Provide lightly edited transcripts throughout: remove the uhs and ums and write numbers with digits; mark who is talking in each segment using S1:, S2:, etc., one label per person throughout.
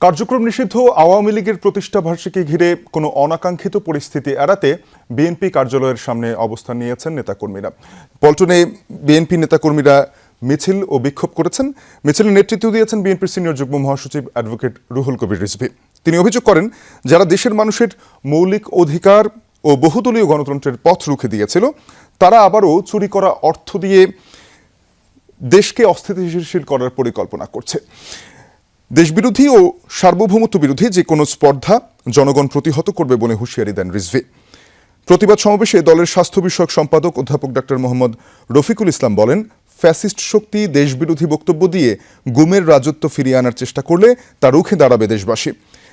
S1: কার্যক্রম নিষিদ্ধ আওয়ামী লীগের প্রতিষ্ঠা বার্ষিকী ঘিরে কোনো অনাকাঙ্ক্ষিত পরিস্থিতি এড়াতে বিএনপি কার্যালয়ের সামনে অবস্থান নিয়েছেন নেতাকর্মীরা। পল্টনে বিএনপি নেতাকর্মীরা মিছিল ও বিক্ষোভ করেছেন। মিছিলের নেতৃত্ব দিয়েছেন বিএনপির সিনিয়র যুগ্ম মহাসচিব অ্যাডভোকেট রুহুল কবির রিজভী। তিনি অভিযোগ করেন, যারা দেশের মানুষের মৌলিক অধিকার ও বহুদলীয় গণতন্ত্রের পথ রুখে দিয়েছিল, তারা আবারও চুরি করা অর্থ দিয়ে দেশকে অস্থিতিশীল করার পরিকল্পনা করছে। দেশবিরোধী ও সার্বভৌমত্ব বিরোধী যে কোনো স্পর্ধা জনগণ প্রতিহত করবে বলে হুঁশিয়ারি দেন রিজভী। প্রতিবাদ সমাবেশে দলের স্বাস্থ্য বিষয়ক সম্পাদক অধ্যাপক ডক্টর মোহাম্মদ রফিকুল ইসলাম বলেন, ফ্যাসিস্ট শক্তি দেশবিরোধী বক্তব্য দিয়ে গুমের রাজত্ব ফিরিয়ে আনার চেষ্টা করলে তা রুখে দাঁড়াবে দেশবাসী।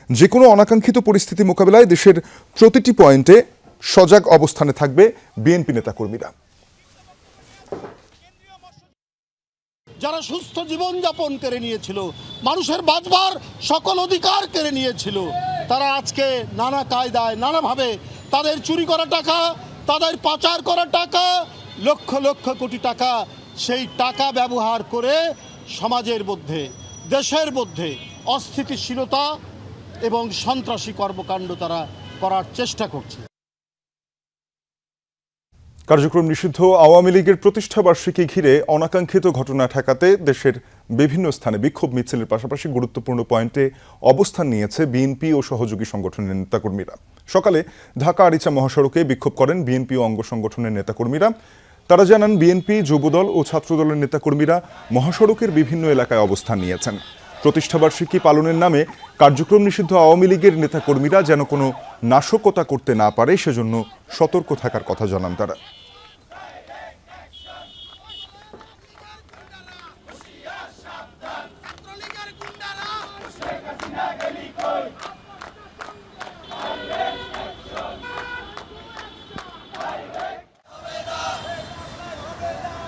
S1: যে কোনো অনাকাঙ্ক্ষিত পরিস্থিতি মোকাবিলায় দেশের প্রতিটি পয়েন্টে সজাগ অবস্থানে থাকবে বিএনপি নেতাকর্মীরা।
S2: যারা সুস্থ জীবনযাপন কেড়ে নিয়েছিল, মানুষের বাঁচবার সকল অধিকার কেড়ে নিয়েছিল, তারা আজকে নানা কায়দায় নানাভাবে তাদের চুরি করা টাকা, তাদের পাচার করা টাকা, লক্ষ লক্ষ কোটি টাকা, সেই টাকা ব্যবহার করে সমাজের মধ্যে, দেশের মধ্যে অস্থিতিশীলতা এবং সন্ত্রাসী কর্মকাণ্ড তারা করার চেষ্টা করছে।
S1: কার্যক্রম নিষিদ্ধ আওয়ামী লীগের প্রতিষ্ঠা বার্ষিকী ঘিরে অনাকাঙ্ক্ষিত ঘটনা ঠেকাতে দেশের বিভিন্ন স্থানে বিক্ষোভ মিছিলের পাশাপাশি গুরুত্বপূর্ণ পয়েন্টে অবস্থান নিয়েছে বিএনপি ও সহযোগী সংগঠনের নেতাকর্মীরা। সকালে ঢাকা আরিচা মহাসড়কে বিক্ষোভ করেন বিএনপি ও অঙ্গ সংগঠনের নেতাকর্মীরা। তারা জানান, বিএনপি, যুবদল ও ছাত্রদলের নেতাকর্মীরা মহাসড়কের বিভিন্ন এলাকায় অবস্থান নিয়েছেন। প্রতিষ্ঠাবার্ষিকী পালনের নামে কার্যক্রম নিষিদ্ধ আওয়ামী লীগের নেতাকর্মীরা যেন কোনো নাশকতা করতে না পারে, সেজন্য সতর্ক থাকার কথা জানান তারা।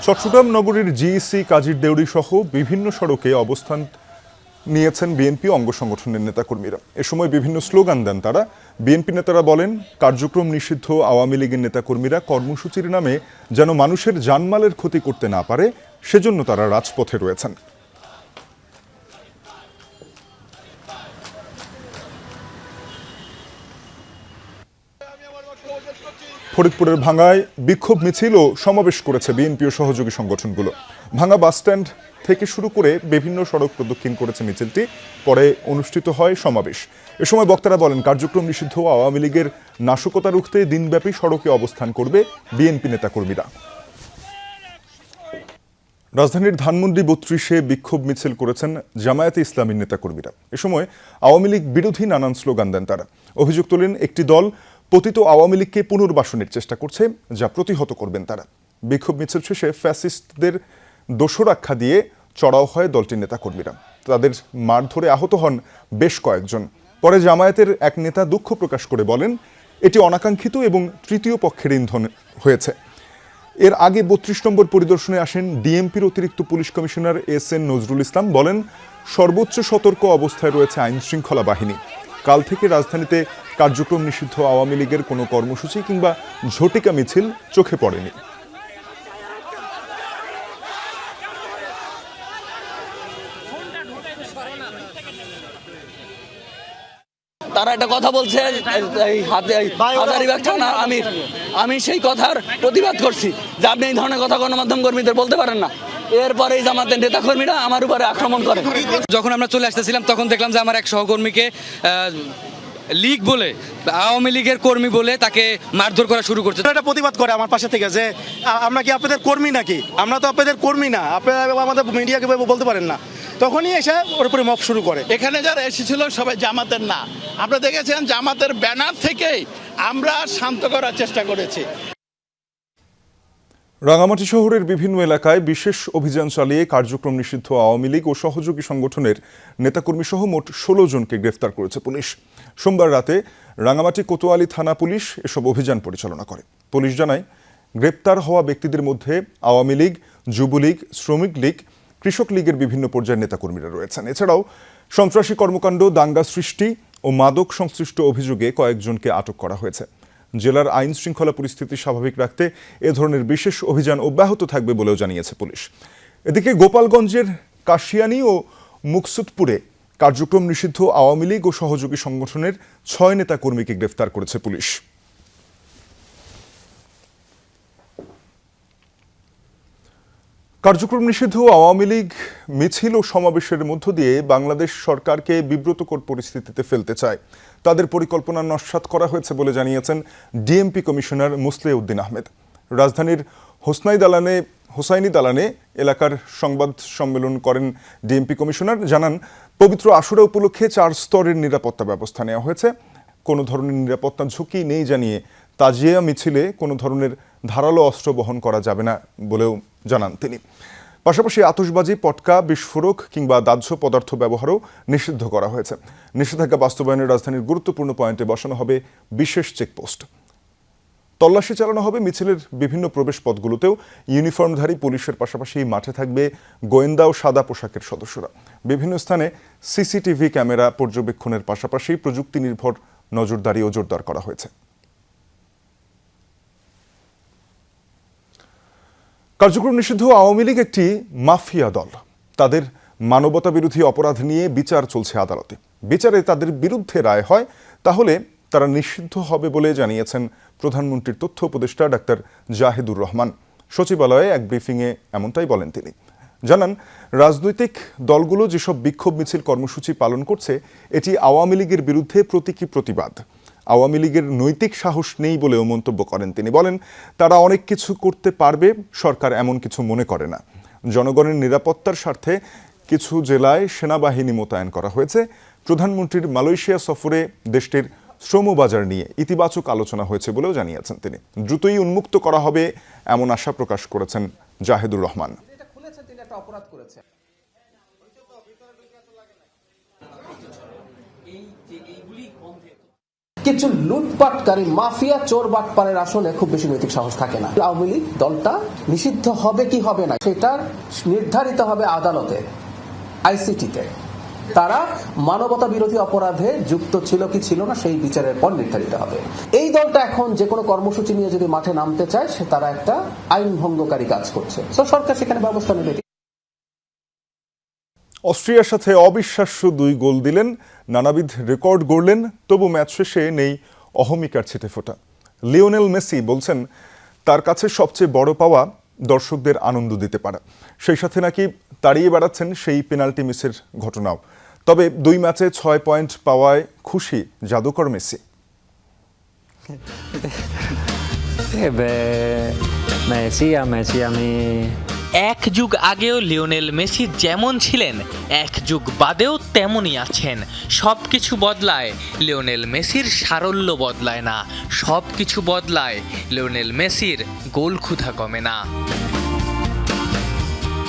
S1: চট্টগ্রাম নগরীর জিইসি, কাজীর দেউরি সহ বিভিন্ন সড়কে অবস্থান নিয়েছেন বিএনপি অঙ্গ সংগঠনের নেতাকর্মীরা। এ সময় বিভিন্ন স্লোগান দেন তারা। বিএনপি নেতারা বলেন, কার্যক্রম নিষিদ্ধ আওয়ামী লীগের নেতাকর্মীরা কর্মসূচির নামে যেন মানুষের জানমালের ক্ষতি করতে না পারে, সেজন্য তারা রাজপথে রয়েছেন। ফরিদপুরের ভাঙ্গায় বিক্ষোভ মিছিল ও সমাবেশ করেছে বিএনপি ও সহযোগী সংগঠনগুলো। ভাঙ্গা বাসস্ট্যান্ড থেকে শুরু করে বিভিন্ন সড়ক প্রদক্ষিণ করেছে মিছিলটি। পরে অনুষ্ঠিত হয় সমাবেশ। এ সময় বক্তারা বলেন, কার্যক্রম নিষিদ্ধ আওয়ামী লীগের নাশকতা রুখতে দিনব্যাপী সড়কে অবস্থান করবে বিএনপি নেতাকর্মীরা। রাজধানীর ধানমন্ডি ৩২-এ বিক্ষোভ মিছিল করেছেন জামায়াতে ইসলামীর নেতাকর্মীরা। এ সময় আওয়ামী লীগ বিরোধী নানান স্লোগান দেন তারা। অভিযোগ তোলেন, একটি দল পতিত আওয়ামী লীগকে পুনর্বাসনের চেষ্টা করছে, যা প্রতিহত করবেন তারা। বিক্ষোভ মিছিল শেষে ফ্যাসিস্টদের দোষরাখ্যা দিয়ে চড়াও হয় দলটির নেতাকর্মীরা। তাদের মারধরে আহত হন বেশ কয়েকজন। পরে জামায়াতের এক নেতা দুঃখ প্রকাশ করে বলেন, এটি অনাকাঙ্ক্ষিত এবং তৃতীয় পক্ষের ইন্ধন হয়েছে। এর আগে ৩২ নম্বর পরিদর্শনে আসেন ডিএমপির অতিরিক্ত police commissioner S N. Nazrul Islam. বলেন, সর্বোচ্চ সতর্ক অবস্থায় রয়েছে আইন শৃঙ্খলা বাহিনী। কাল থেকে রাজধানীতে কার্যক্রম নিষিদ্ধ আওয়ামী লীগের কোনো কর্মসূচি কিংবা ঝটিকা মিছিল চোখে পড়েনি।
S3: তারা একটা কথা বলছে, আমি সেই কথার প্রতিবাদ করছি যে আপনি এই ধরনের কথা গণমাধ্যম কর্মীদের বলতে পারেন না। এরপরে জামাতের নেতা কর্মীরা আমার উপরে আক্রমণ করে।
S4: যখন আমরা চলে আসতেছিলাম তখন দেখলাম যে আমার এক সহকর্মীকে লীগ বলে, আওয়ামী লীগের কর্মী বলে তাকে মারধর করা শুরু করছে।
S5: এটা প্রতিবাদ করে আমার পাশে থেকে যে আমরা কি আপনাদের কর্মী নাকি? আমরা তো আপনাদের কর্মী না, আপনারা আমাদের মিডিয়াকে বলতে পারেন না। তখনই এসে ওর উপরে মব শুরু করে।
S2: এখানে যারা এসেছিল সবাই জামাতের না। আপনারা দেখেছেন জামাতের ব্যানার থেকেই আমরা শান্ত করার চেষ্টা করেছি।
S1: রাঙামাটি শহরের বিভিন্ন এলাকায় বিশেষ অভিযান চালিয়ে কার্যক্রম নিষিদ্ধ আওয়ামী লীগ ও সহযোগী সংগঠনের নেতাকর্মী সহ মোট ১৬ জনকে গ্রেফতার করেছে পুলিশ। সোমবার রাতে রাঙামাটি কোতোয়ালি থানা পুলিশ এসব অভিযান পরিচালনা করে। পুলিশ জানায়, গ্রেপ্তার হওয়া ব্যক্তিদের মধ্যে আওয়ামী লীগ, যুবলীগ, শ্রমিক লীগ, কৃষক লীগের বিভিন্ন পর্যায়ের নেতাকর্মীরা রয়েছেন। এছাড়াও সন্ত্রাসী কর্মকাণ্ড, দাঙ্গা সৃষ্টি ও মাদক সংশ্লিষ্ট অভিযোগে কয়েকজনকে আটক করা হয়েছে। জেলার আইন শৃঙ্খলা পরিস্থিতি স্বাভাবিক রাখতে এ ধরনের বিশেষ অভিযান অব্যাহত থাকবে বলেও জানিয়েছে পুলিশ। এদিকে গোপালগঞ্জের কাশিয়ানী ও মুকসুদপুরে কার্যক্রম নিষিদ্ধ আওয়ামী লীগ ও সহযোগী সংগঠনের 6 নেতাকর্মীকে গ্রেফতার করেছে পুলিশ। কার্যক্রম নিষিদ্ধ আওয়ামী লীগ মিছিল ও সমাবেশের মধ্য দিয়ে বাংলাদেশ সরকারকে বিব্রতকর পরিস্থিতিতে ফেলতে চায়। তাদের পরিকল্পনা নস্যাৎ করা হয়েছে বলে জানিয়েছেন ডিএমপি কমিশনার মুসলিউদ্দিন আহমেদ। রাজধানীর হোসাইনি দালানে এলাকার সংবাদ সম্মেলন করেন ডিএমপি কমিশনার। জানান, পবিত্র আশুরা উপলক্ষে 4 স্তরের নিরাপত্তা ব্যবস্থা নেওয়া হয়েছে। কোনো ধরনের নিরাপত্তা ঝুঁকি নেই জানিয়ে তাজিয়া মিছিলে কোনো ধরনের ধারালো অস্ত্র বহন করা যাবে না বলেও জানান তিনি। পাশাপাশি আতশবাজি, পটকা, বিস্ফোরক কিংবা দাহ্য পদার্থ ব্যবহারও নিষিদ্ধ করা হয়েছে। নিষেধাজ্ঞা বাস্তবায়নে রাজধানীর গুরুত্বপূর্ণ পয়েন্টে বসানো হবে বিশেষ চেকপোস্ট। তল্লাশি চালানো হবে মিছিলের বিভিন্ন প্রবেশ পথগুলোতেও। ইউনিফর্মধারী পুলিশের পাশাপাশি মাঠে থাকবে গোয়েন্দা ও সাদা পোশাকের সদস্যরা। বিভিন্ন স্থানে সিসিটিভি ক্যামেরা পর্যবেক্ষণের পাশাপাশি প্রযুক্তি নির্ভর নজরদারিও জোরদার করা হয়েছে। কার্যক্রম নিষিদ্ধ আওয়ামী লীগ একটি মাফিয়া দল। তাদের মানবতা বিরোধী অপরাধ নিয়ে বিচার চলছে আদালতে। বিচারে তাদের বিরুদ্ধে রায় হয় তাহলে তারা নিষিদ্ধ হবে বলে জানিয়েছেন প্রধানমন্ত্রীর তথ্য উপদেষ্টা ডাক্তার জাহিদুর রহমান। সচিবালয়ে এক ব্রিফিংয়ে এমনটাই বলেন তিনি। জানান, রাজনৈতিক দলগুলো যেসব বিক্ষোভ মিছিল কর্মসূচি পালন করছে এটি আওয়ামী লীগের বিরুদ্ধে প্রতীকী প্রতিবাদ। আওয়ামী লীগের নৈতিক সাহস নেই বলেও মন্তব্য করেন তিনি। বলেন, তারা অনেক কিছু করতে পারবে, সরকার এমন কিছু মনে করে না। জনগণের নিরাপত্তার স্বার্থে কিছু জেলায় সেনাবাহিনী মোতায়েন করা হয়েছে। প্রধানমন্ত্রীর মালয়েশিয়া সফরে দেশটির শ্রমবাজার নিয়ে ইতিবাচক আলোচনা হয়েছে বলেও জানিয়েছেন তিনি। দ্রুতই উন্মুক্ত করা হবে এমন আশা প্রকাশ করেছেন জাহিদুর রহমান।
S6: কিছু লুটপাটকারী মাফিয়া চোর বাটপারের আসলে খুব বেশি নৈতিক সাহস থাকে না। আওয়ামী লীগ দলটা নিষিদ্ধ হবে কি হবে না সেটা নির্ধারিত হবে আদালতে, আইসিটিতে। তারা মানবতা বিরোধী অপরাধে যুক্ত ছিল কি ছিল না সেই বিচারের পর নির্ধারিত হবে। এই দলটা এখন যে কোনো কর্মসূচি নিয়ে যদি মাঠে নামতে চায় সে তারা একটা আইন ভঙ্গকারী কাজ করছে, তো সরকার সেখানে ব্যবস্থা নেবে।
S1: অস্ট্রিয়ার সাথে অবিশ্বাস্য 2 গোল দিলেন, নানাবিধ রেকর্ড গড়লেন, তবু ম্যাচ শেষে নেই অহমিকার ছিটেফোঁটা। লিওনেল মেসি বলছেন তার কাছে সবচেয়ে বড় পাওয়া দর্শকদের আনন্দ দিতে পারা। সেই সাথে নাকি তাড়িয়ে বেড়াচ্ছেন সেই পেনাল্টি মিসের ঘটনাও। তবে 2 ম্যাচে 6 পয়েন্ট পাওয়ায় খুশি জাদুকর মেসি।
S7: মেসি আমি
S8: এক যুগ আগেও লিওনেল মেসি যেমন ছিলেন, এক যুগ বাদেও তেমনই আছেন। সব কিছু বদলায়, লিওনেল মেসির সারল্য বদলায় না। সব কিছু বদলায়, লিওনেল মেসির গোল ক্ষুধা কমে না।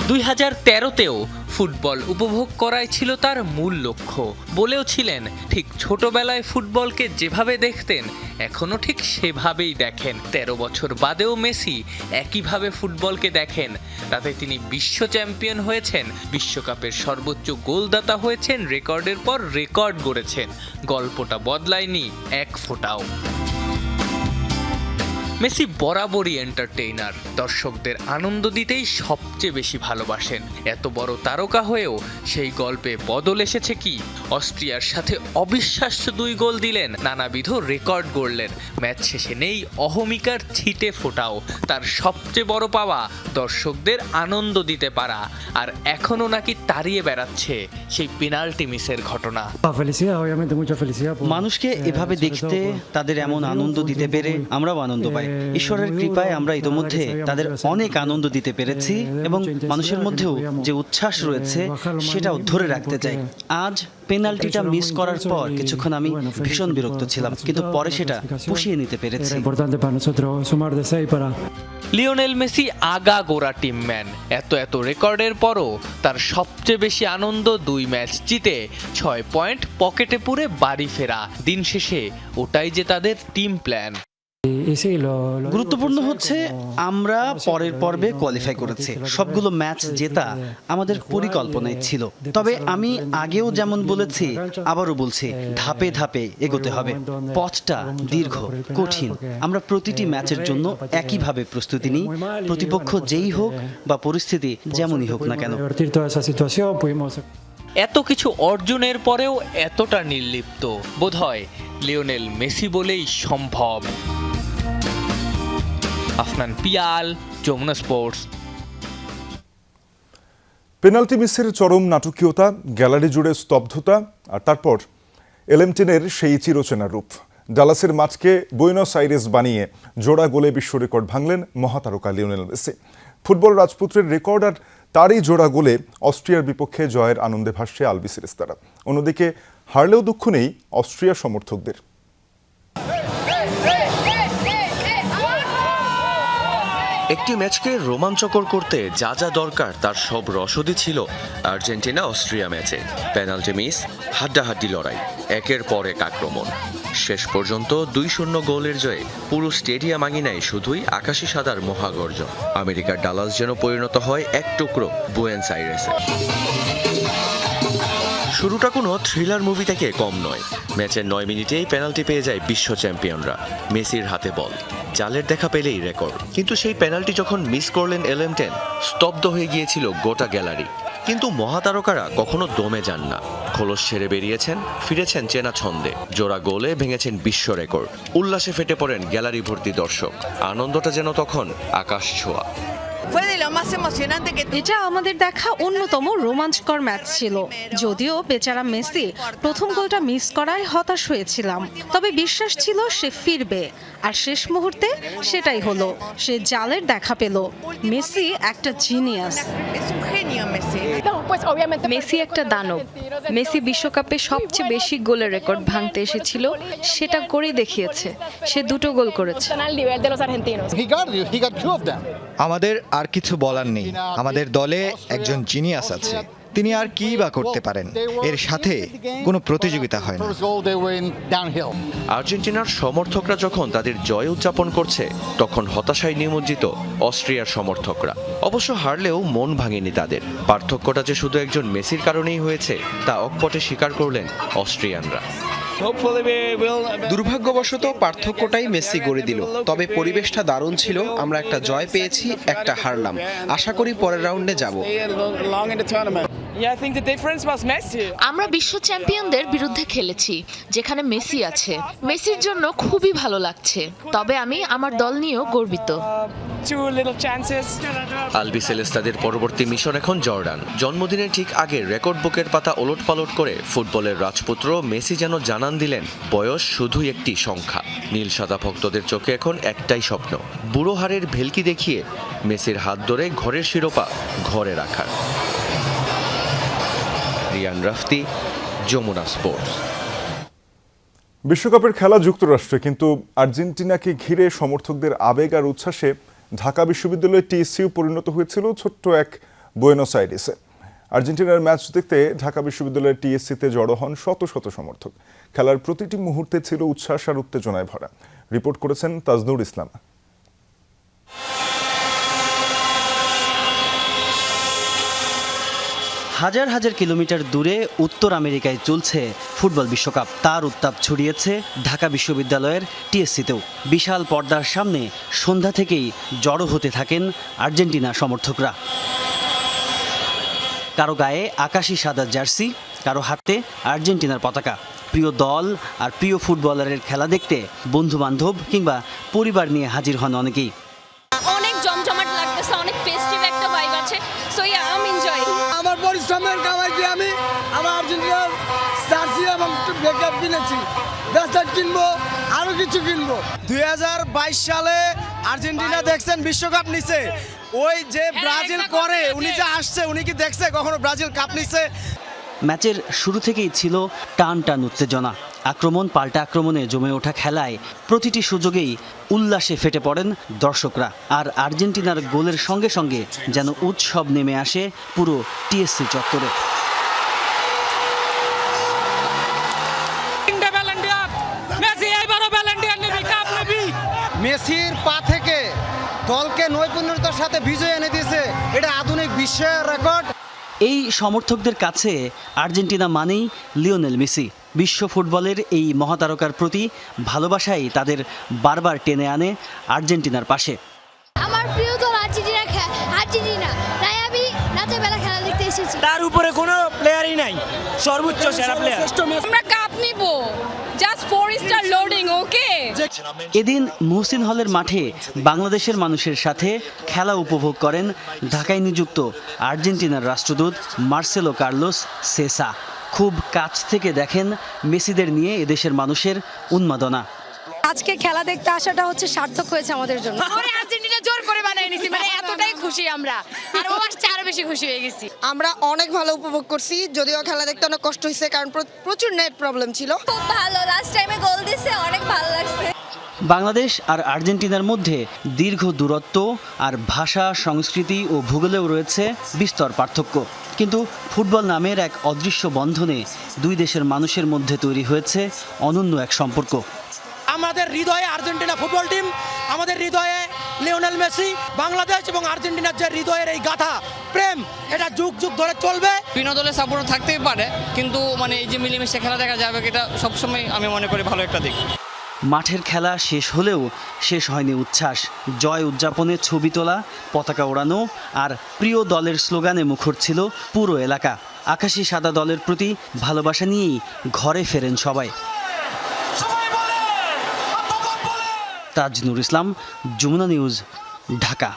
S8: 2013তেও ফুটবল উপভোগ করাই ছিল তার মূল লক্ষ্য। বলেও ছিলেন, ঠিক ছোটবেলায় ফুটবলকে যেভাবে দেখতেন এখনো ঠিক সেভাবেই দেখেন। 13 বছর বাদেও মেসি একইভাবে ফুটবলকে দেখেন। তাতে তিনি বিশ্ব চ্যাম্পিয়ন হয়েছেন, বিশ্বকাপের সর্বোচ্চ গোলদাতা হয়েছেন, রেকর্ডের পর রেকর্ড গড়েছেন। গল্পটা বদলায়নি এক ফোঁটাও। মেসি বরাবরই এন্টারটেইনার। দর্শকদের আনন্দ দিতেই সবচেয়ে বেশি ভালোবাসেন। এত বড় তারকা হয়েও সেই গল্পে বদল এসেছে কি? অস্ট্রিয়ার সাথে অবিশ্বাস্য 2 গোল দিলেন, নানাবিধ রেকর্ড গড়লেন। ম্যাচ শেষে নেই অহমিকার ছিটে ফোটাও। তার সবচেয়ে বড় পাওয়া দর্শকদের আনন্দ দিতে পারা। আর এখনো নাকি তাড়িয়ে বেড়াচ্ছে সেই পেনাল্টি মিসের ঘটনা।
S9: মানুষকে এভাবে দেখতে, তাদের এমন আনন্দ দিতে পেরে আমরাও আনন্দ পাই। ঈশ্বরের কৃপায় আমরা ইতোমধ্যে তাদের অনেক আনন্দ দিতে পেরেছি এবং মানুষের মধ্যেও যে উচ্ছ্বাস রয়েছে সেটাও ধরে রাখতে চাই। আজ পেনাল্টিটা মিস করার পর কিছুক্ষণ আমি ভীষণ বিরক্ত ছিলাম, কিন্তু পরে সেটা পুষিয়ে নিতে পেরেছি।
S8: লিওনেল মেসি আগা গোড়া টিমম্যান। এত রেকর্ডের পরও তার সবচেয়ে বেশি আনন্দ 2 ম্যাচ জিতে 6 পয়েন্ট পকেটে পুরে বাড়ি ফেরা। দিন শেষে ওটাই যে তাদের টিম প্ল্যান।
S9: গুরুত্বপূর্ণ হচ্ছে আমরা পরের পর্বে কোয়ালিফাই করেছি। সবগুলো ম্যাচ জেতা আমাদের পরিকল্পনায় ছিল। তবে আমি আগেও যেমন বলেছি, আবারও বলছি, ধাপে ধাপে এগোতে হবে। পথটা দীর্ঘ, কঠিন। আমরা প্রতিটি ম্যাচের জন্য একইভাবে প্রস্তুতি নিই, প্রতিপক্ষ যেই হোক বা পরিস্থিতি যেমনই হোক না কেন।
S8: এত কিছু অর্জনের পরেও এতটা নির্লিপ্ত বোধহয় লিওনেল মেসি বলেই সম্ভব। আফনান পিয়াল, যমুনা স্পোর্টস।
S1: পেনাল্টি মিসের চরম নাটকীয়তা, গ্যালারি জুড়ে স্তব্ধতা, আর তারপর এলেমটেনের সেই চিরচেনা রূপ। ডালাসের মাঠকে বুয়েনোস আইরেস বানিয়ে জোড়া গোলে বিশ্ব রেকর্ড ভাঙলেন মহাতারকা লিওনেল মেসি। ফুটবল রাজপুত্রের রেকর্ড আর তারই জোড়া গোলে অস্ট্রিয়ার বিপক্ষে জয়ের আনন্দে ভাসছে আলবিসেলেস্তারা। অন্যদিকে হারলেও দুঃখ নেই অস্ট্রিয়া সমর্থকদের।
S10: একটি ম্যাচকে রোমাঞ্চকর করতে যা যা দরকার তার সব রসদই ছিল আর্জেন্টিনা অস্ট্রিয়া ম্যাচে। পেনাল্টি মিস, হাড্ডাহাড্ডি লড়াই, একের পর এক আক্রমণ, শেষ পর্যন্ত 2-0 গোলের জয়ে পুরো স্টেডিয়াম আঙিনায় শুধুই আকাশি সাদার মহাগর্জন। আমেরিকার ডালাস যেন পরিণত হয় এক টুকরো বুয়েনোস আইরেসে। শুরুটা কোনো থ্রিলার মুভি থেকে কম নয়। ম্যাচের 9 মিনিটেই পেনাল্টি পেয়ে যায় বিশ্ব চ্যাম্পিয়নরা। মেসির হাতে বল, জালের দেখা পেলেই রেকর্ড। কিন্তু সেই পেনাল্টি যখন মিস করলেন এলেমটেন, স্তব্ধ হয়ে গিয়েছিল গোটা গ্যালারি। কিন্তু মহাতারকারা কখনো দমে যান না। খোলস ছেড়ে বেরিয়েছেন, ফিরেছেন চেনা ছন্দে, জোড়া গোলে ভেঙেছেন বিশ্ব রেকর্ড। উল্লাসে ফেটে পড়েন গ্যালারি ভর্তি দর্শক। আনন্দটা যেন তখন আকাশ ছোঁয়া।
S11: এটা আমাদের দেখা অন্যতম রোমাঞ্চকর ম্যাচ ছিল। যদিও বেচারা মেসি প্রথম গোলটা মিস করায় হতাশ হয়েছিলাম, তবে বিশ্বাস ছিল সে ফিরবে। আর শেষ মুহূর্তে সেটাই হলো, সে জালের দেখা পেল। মেসি একটা জিনিয়াস।
S12: মেসি একটা দানব। মেসি বিশ্বকাপে সবচেয়ে বেশি গোলের রেকর্ড ভাঙতে এসেছিল, সেটা করেই দেখিয়েছে। সে 2টো গোল করেছে।
S13: আমাদের আর কিছু বলার নেই। আমাদের দলে একজন জিনিয়াস আছে, তিনি আর কি বা করতে পারেন। এর সাথে কোনো প্রতিযোগিতা হয় না।
S10: আর্জেন্টিনার সমর্থকরা যখন তাদের জয় উদযাপন করছে, তখন হতাশায় নিমজ্জিত অস্ট্রিয়ার সমর্থকরা। অবশ্য হারলেও মন ভাঙেনি তাদের। পার্থক্যটা যে শুধু একজন মেসির কারণেই হয়েছে তা অকপটে স্বীকার করলেন অস্ট্রিয়ানরা।
S14: দুর্ভাগ্যবশত পার্থক্যটাই মেসি গড়ে দিল। তবে পরিবেশটা দারুণ ছিল। আমরা একটা জয় পেয়েছি, একটা হারলাম। আশা করি পরের রাউন্ডে যাব।
S12: আমরা বিশ্ব চ্যাম্পিয়নদের বিরুদ্ধে খেলেছি, যেখানে মেসি আছে। মেসির জন্য খুবই ভালো লাগছে, তবে আমি আমার দল নিয়েও গর্বিত।
S10: আলবিসেলেস্তাদের পরবর্তী মিশন এখন জর্ডান। জন্মদিনের ঠিক আগে রেকর্ড বুকের পাতা ওলটপালট করে ফুটবলের রাজপুত্র মেসি যেন জানান দিলেন, বয়স শুধুই একটি সংখ্যা। নীল সাদা ভক্তদের চোখে এখন একটাই স্বপ্ন, বুড়ো হাড়ের ভেলকি দেখিয়ে মেসির হাত ধরে ঘরের শিরোপা ঘরে রাখার। রিয়ান রাফতি, যমুনা স্পোর্টস।
S1: বিশ্বকাপের খেলা যুক্তরাষ্ট্রে, কিন্তু আর্জেন্টিনাকে ঘিরে সমর্থকদের আবেগ আর উচ্ছ্বাসে ঢাকা বিশ্ববিদ্যালয়ের টিএসসিও পরিণত হয়েছিল ছোট্ট এক বুয়েনোস আইরেসে। আর্জেন্টিনার ম্যাচ দেখতে ঢাকা বিশ্ববিদ্যালয়ের টিএসসিতে জড়ো হন শত শত সমর্থক। খেলার প্রতিটি মুহূর্তে ছিল উচ্ছ্বাস আর উত্তেজনায় ভরা। রিপোর্ট করেছেন তাজনুর ইসলাম।
S9: হাজার হাজার কিলোমিটার দূরে উত্তর আমেরিকায় চলছে ফুটবল বিশ্বকাপ। তার উত্তাপ ছড়িয়েছে ঢাকা বিশ্ববিদ্যালয়ের টিএসসিতেও। বিশাল পর্দার সামনে সন্ধ্যা থেকেই জড়ো হতে থাকেন আর্জেন্টিনা সমর্থকরা। কারো গায়ে আকাশি সাদা জার্সি, কারো হাতে আর্জেন্টিনার পতাকা। প্রিয় দল আর প্রিয় ফুটবলারের খেলা দেখতে বন্ধু বান্ধব কিংবা পরিবার নিয়ে হাজির হন অনেকেই।
S12: অনেক জমজমাট লাগতেছে, অনেক ফেস্টিভ একটা ভাইব আছে। So yeah, I am enjoying.
S15: আমার পরিশ্রমের কামাই দিয়ে আমি আমার আর্জেন্টিনার জার্সি এবং ব্যাকআপ কিনেছি। ব্যাকআপ কিনবো, আরো কিছু কিনবো। 2022 সালে আর্জেন্টিনা দেখছেন বিশ্বকাপ নিছে। ওই যে ব্রাজিল করে, উনি যে আসছে, উনি কি দেখছে কখনো ব্রাজিল কাপ নিছে?
S9: ম্যাচের শুরু থেকেই ছিল টান টান উত্তেজনা। আক্রমণ পাল্টা আক্রমণে জমে ওঠা খেলায় প্রতিটি সুযোগেই উল্লাসে ফেটে পড়েন দর্শকরা। আর আর্জেন্টিনার গোলের সঙ্গে সঙ্গে যেন উৎসব নেমে আসে পুরো টিএসসি চত্বরে।
S15: মেসির পা থেকে দলকে নৈপুণ্যতার সাথে বিজয় এনে দিয়েছে। এটা আধুনিক বিশ্বের রেকর্ড।
S9: এই সমর্থকদের কাছে আর্জেন্টিনা মানেই লিওনেল মেসি। বিশ্ব ফুটবলের এই মহাতারকার প্রতি ভালোবাসাই তাদের বারবার টেনে আনে আর্জেন্টিনার পাশে।
S12: আমার প্রিয় দল আর্জেন্টিনা, তাই আমি রাতের বেলা খেলা দেখতে এসেছি।
S15: এসেছি। তার উপরে কোনো প্লেয়ারই নাই, সর্বোচ্চ সেরা প্লেয়ার।
S11: আমরা কাপ নিব, জাস্ট 4 স্টার লোডিং, ওকে।
S9: এদিন মুহসিন হলের মাঠে বাংলাদেশের মানুষের সাথে খেলা উপভোগ করেন ঢাকায় নিযুক্ত আর্জেন্টিনার রাষ্ট্রদূত মার্সেলো কার্লোস সেসা। খুব কাছ থেকে দেখেন মেসিদের নিয়ে এদেশের মানুষের উন্মাদনা।
S11: আজকে খেলা দেখতে আসাটা হচ্ছে সার্থক হয়েছে আমাদের জন্য।
S12: আর্জেন্টিনা জোর করে বানাই নিছি, মানে এতটাই খুশি আমরা, আর ও আসছে আরো বেশি খুশি হয়ে গেছি।
S11: আমরা অনেক ভালো উপভোগ করছি, যদিও খেলা দেখতে অনেক কষ্ট হয়েছে কারণ প্রচুর নেট প্রবলেম ছিল।
S12: খুব ভালো, লাস্ট টাইমে গোল দিছে, অনেক ভালো লাগছে।
S9: বাংলাদেশ আর আর্জেন্টিনার মধ্যে দীর্ঘ দূরত্ব আর ভাষা, সংস্কৃতি ও ভূগোলেও রয়েছে বিস্তর পার্থক্য, কিন্তু ফুটবল নামের এক অদৃশ্য বন্ধনে দুই দেশের মানুষের মধ্যে তৈরি হয়েছে অনন্য এক সম্পর্ক।
S15: আমাদের হৃদয়ে আর্জেন্টিনা ফুটবল টিম, আমাদের হৃদয়ে লিওনেল মেসি। বাংলাদেশ এবং আর্জেন্টিনার যে হৃদয়ের এই গাথা প্রেম, এটা যুগ যুগ ধরে চলবে।
S4: ভিন্ন দলের সাপোর্ট থাকতেই পারে, কিন্তু মানে এই যে মিলেমিশে খেলা দেখা যাবে, এটা সবসময় আমি মনে করি ভালো একটা দিক।
S9: মাঠের খেলা শেষ হলেও শেষ হয়নি উচ্ছ্বাস। জয় উদযাপনে ছবি তোলা, পতাকা ওড়ানো আর প্রিয় দলের স্লোগানে মুখর ছিল পুরো এলাকা। আকাশি সাদা দলের প্রতি ভালোবাসা নিয়েই ঘরে ফেরেন সবাই। তাজনুর ইসলাম, যমুনা নিউজ, ঢাকা।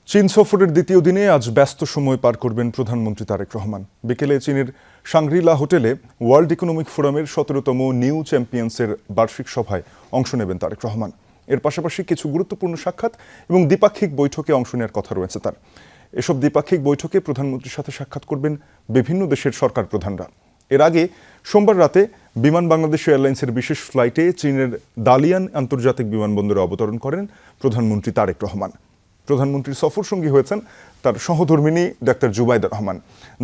S1: চীন সফরের দ্বিতীয় দিনে আজ ব্যস্ত সময় পার করবেন প্রধানমন্ত্রী তারেক রহমান। বিকেলে চীনের সাংগ্রিলা হোটেলে ওয়ার্ল্ড ইকোনমিক ফোরামের 17তম নিউ চ্যাম্পিয়ন্সের বার্ষিক সভায় অংশ নেবেন তারেক রহমান। এর পাশাপাশি কিছু গুরুত্বপূর্ণ সাক্ষাৎ এবং দ্বিপাক্ষিক বৈঠকে অংশ নেওয়ার কথা রয়েছে তার। এসব দ্বিপাক্ষিক বৈঠকে প্রধানমন্ত্রীর সাথে সাক্ষাৎ করবেন বিভিন্ন দেশের সরকার প্রধানরা। এর আগে সোমবার রাতে বিমান বাংলাদেশ এয়ারলাইন্সের বিশেষ ফ্লাইটে চীনের দালিয়ান আন্তর্জাতিক বিমানবন্দরে অবতরণ করেন প্রধানমন্ত্রী তারেক রহমান। প্রধানমন্ত্রীর সফর সঙ্গী হয়েছেন তার সহধর্মিণী ডাক্তার জুবাইদা রহমান।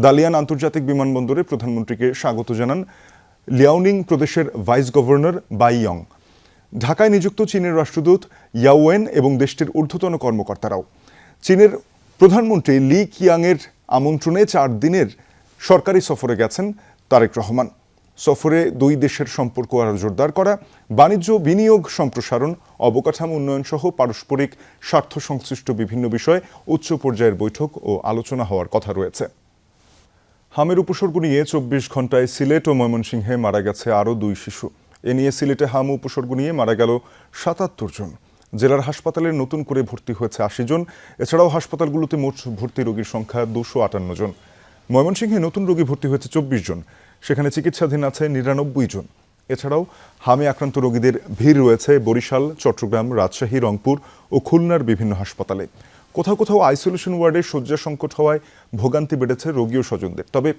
S1: দালিয়ান আন্তর্জাতিক বিমানবন্দরে প্রধানমন্ত্রীকে স্বাগত জানান লিয়াওনিং প্রদেশের ভাইস গভর্নর বাই ইয়ং, ঢাকায় নিযুক্ত চীনের রাষ্ট্রদূত ইয়াওয়েন এবং দেশটির ঊর্ধ্বতন কর্মকর্তারাও। চীনের প্রধানমন্ত্রী লি কিয়াংয়ের আমন্ত্রণে 4 দিনের সরকারি সফরে গেছেন তারেক রহমান। সফরে দুই দেশের সম্পর্ক আরও জোরদার করা, বাণিজ্য, বিনিয়োগ সম্প্রসারণ, অবকাঠামো উন্নয়ন সহ পারস্পরিক স্বার্থ সংশ্লিষ্ট বিভিন্ন বিষয়ে উচ্চ পর্যায়ের বৈঠক ও আলোচনা হওয়ার কথা রয়েছে। হামের উপসর্গ নিয়ে 24 ঘন্টায় সিলেট ও ময়মনসিংহে মারা গেছে আরও 2 শিশু। এ নিয়ে সিলেটে হাম উপসর্গ নিয়ে মারা গেল 77 জন। জেলার হাসপাতালে নতুন করে ভর্তি হয়েছে 80 জন। এছাড়াও হাসপাতালগুলোতে মোট ভর্তি রোগীর সংখ্যা 258 জন। ময়মনসিংহে নতুন রোগী ভর্তি হয়েছে 24 জন, সেখানে চিকিৎসাধীন আছে 99 জন। এছাড়াও হামে আক্রান্ত রোগীদের ভিড় রয়েছে বরিশাল, চট্টগ্রাম, রাজশাহী, রংপুর ও খুলনার বিভিন্ন হাসপাতালে। কোথাও কোথাও আইসোলেশন ওয়ার্ডে শয্যা সংকট হওয়ায় ভোগান্তি বেড়েছে রোগী ও স্বজনদের। তবে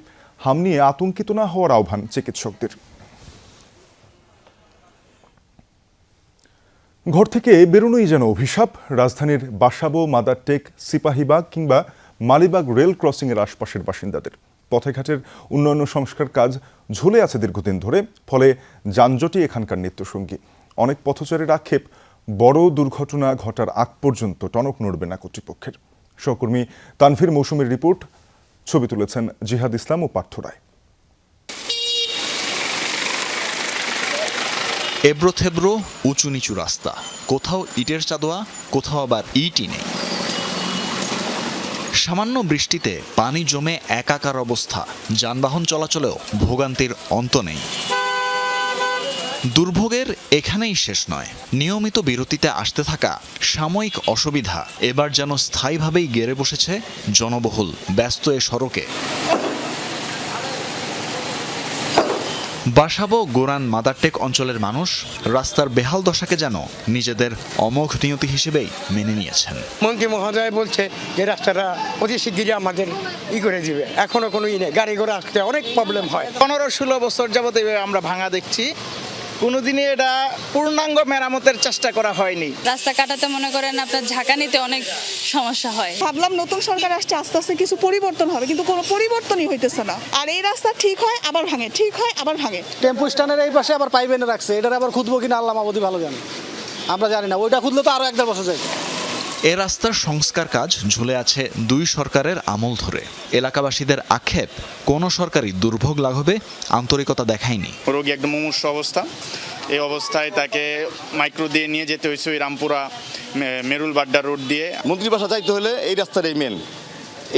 S1: হাম নিয়ে আতঙ্কিত না হওয়ার আহ্বান চিকিৎসকদের। ঘর থেকে বেরোনোই যেন অভিশাপ। রাজধানীর বাসাবো, মাদারটেক, সিপাহীবাগ কিংবা মালিবাগ রেল ক্রসিংয়ের আশপাশের বাসিন্দাদের পথেঘাটের উন্নয়ন সংস্কার কাজ ঝুলে আছে দীর্ঘদিন ধরে, ফলে যানজটই এখানকার নিত্যসঙ্গী। অনেক পথচারীর আক্ষেপ, বড় দুর্ঘটনা ঘটার আগ পর্যন্ত টনক নড়বে না কর্তৃপক্ষের। সহকর্মী তানভীর মৌসুমীর রিপোর্ট, ছবি তুলেছেন জিহাদ ইসলাম ও পার্থ রায়।
S16: এবড়ো থেবড়ো, উঁচু নিচু রাস্তা, কোথাও ইটের চাদোয়া, কোথাও আবার ইটই নেই। সামান্য বৃষ্টিতে পানি জমে একাকার অবস্থা, যানবাহন চলাচলেও ভোগান্তির অন্ত নেই। দুর্ভোগের এখানেই শেষ নয়। নিয়মিত বিরতিতে আসতে থাকা সাময়িক অসুবিধা এবার যেন স্থায়ীভাবেই গেড়ে বসেছে জনবহুল ব্যস্ত এ সড়কে। বাসাবো, গোরান, মাদারটেক অঞ্চলের মানুষ রাস্তার বেহাল দশাকে যেন নিজেদের অমোঘ নিয়তি হিসেবেই মেনে নিয়েছেন।
S15: মন্ত্রী মহোদয় বলছে যে রাস্তাটা অতি শিগগিরই আমাদের করে দিবে, এখনো কোনো নেই, গাড়ি ঘোড়া আসতে অনেক প্রবলেম হয়।
S17: 15-16 বছর যাবত আমরা ভাঙা দেখছি, কোনোদিনই এটা পূর্ণাঙ্গ মেরামতের চেষ্টা করা হয়নি।
S11: রাস্তা কাটাতে মনে করেন আপনার ঝাঁকানিতে অনেক সমস্যা হয়।
S18: ভাবলাম নতুন সরকার আসছে, আস্তে আস্তে কিছু পরিবর্তন হবে, কিন্তু কোনো পরিবর্তনই হইতেছে না। আর এই রাস্তা ঠিক হয় আবার ভাঙে, ঠিক হয় আবার ভাঙে।
S5: টেম্পো স্ট্যান্ডের এই পাশে আবার পাইবেন রাখছে, এটার আবার খুঁজবো কিনা আল্লাহ মাবুদি ভালো জানে, আমরা জানি না। ওইটা খুঁজলে তো আরো 1-1.5 বছর যায়।
S16: এ রাস্তার সংস্কার কাজ ঝুলে আছে 2 সরকারের আমল ধরে। এলাকাবাসীদের আক্ষেপ, কোনো সরকারই দুর্ভোগ লাঘবে আন্তরিকতা দেখায়নি।
S19: রোগী একদম মুমূর্ষু অবস্থা, এই অবস্থায় তাকে মাইক্রো দিয়ে নিয়ে যেতে হয়েছে ওই রামপুরা মেরুল বাড্ডা রোড দিয়ে।
S2: মন্ত্রী বাসা যাইতে হলে এই রাস্তাটাই মেন,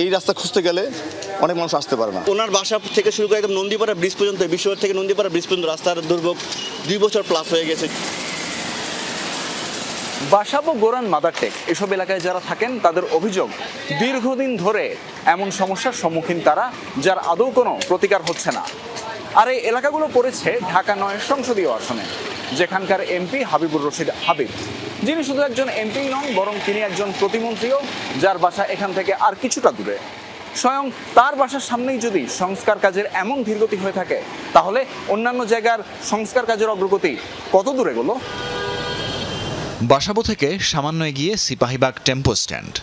S5: এই রাস্তা খুঁজতে গেলে অনেক মানুষ আসতে পারে না। ওনার বাসা থেকে শুরু করে একদম নন্দীপাড়া ব্রিজ পর্যন্ত, বিশ্বনাথ থেকে নন্দীপাড়া ব্রিজ পর্যন্ত রাস্তার দুর্ভোগ 2 বছর প্লাস হয়ে গেছে।
S20: বাসাবো গোরান মাদারটেক এসব এলাকায় যারা থাকেন তাদের অভিযোগ দীর্ঘদিন ধরে এমন সমস্যার সম্মুখীন তারা, যার আদৌ কোনো প্রতিকার হচ্ছে না। আর এই এলাকাগুলো পড়েছে ঢাকা 9 সংসদীয় আসনে, যেখানকার এমপি হাবিবুর রশিদ হাবিব, যিনি শুধু একজন এমপি নন, বরং তিনি একজন প্রতিমন্ত্রীও, যার বাসা এখান থেকে আর কিছুটা দূরে। স্বয়ং তার বাসার সামনেই যদি সংস্কার কাজের এমন ধীরগতি হয়ে থাকে, তাহলে অন্যান্য জায়গার সংস্কার কাজের অগ্রগতি কত দূরে গেল?
S16: বাসাবো থেকে সামান্য এগিয়ে সিপাহীবাগ টেম্পো স্ট্যান্ড,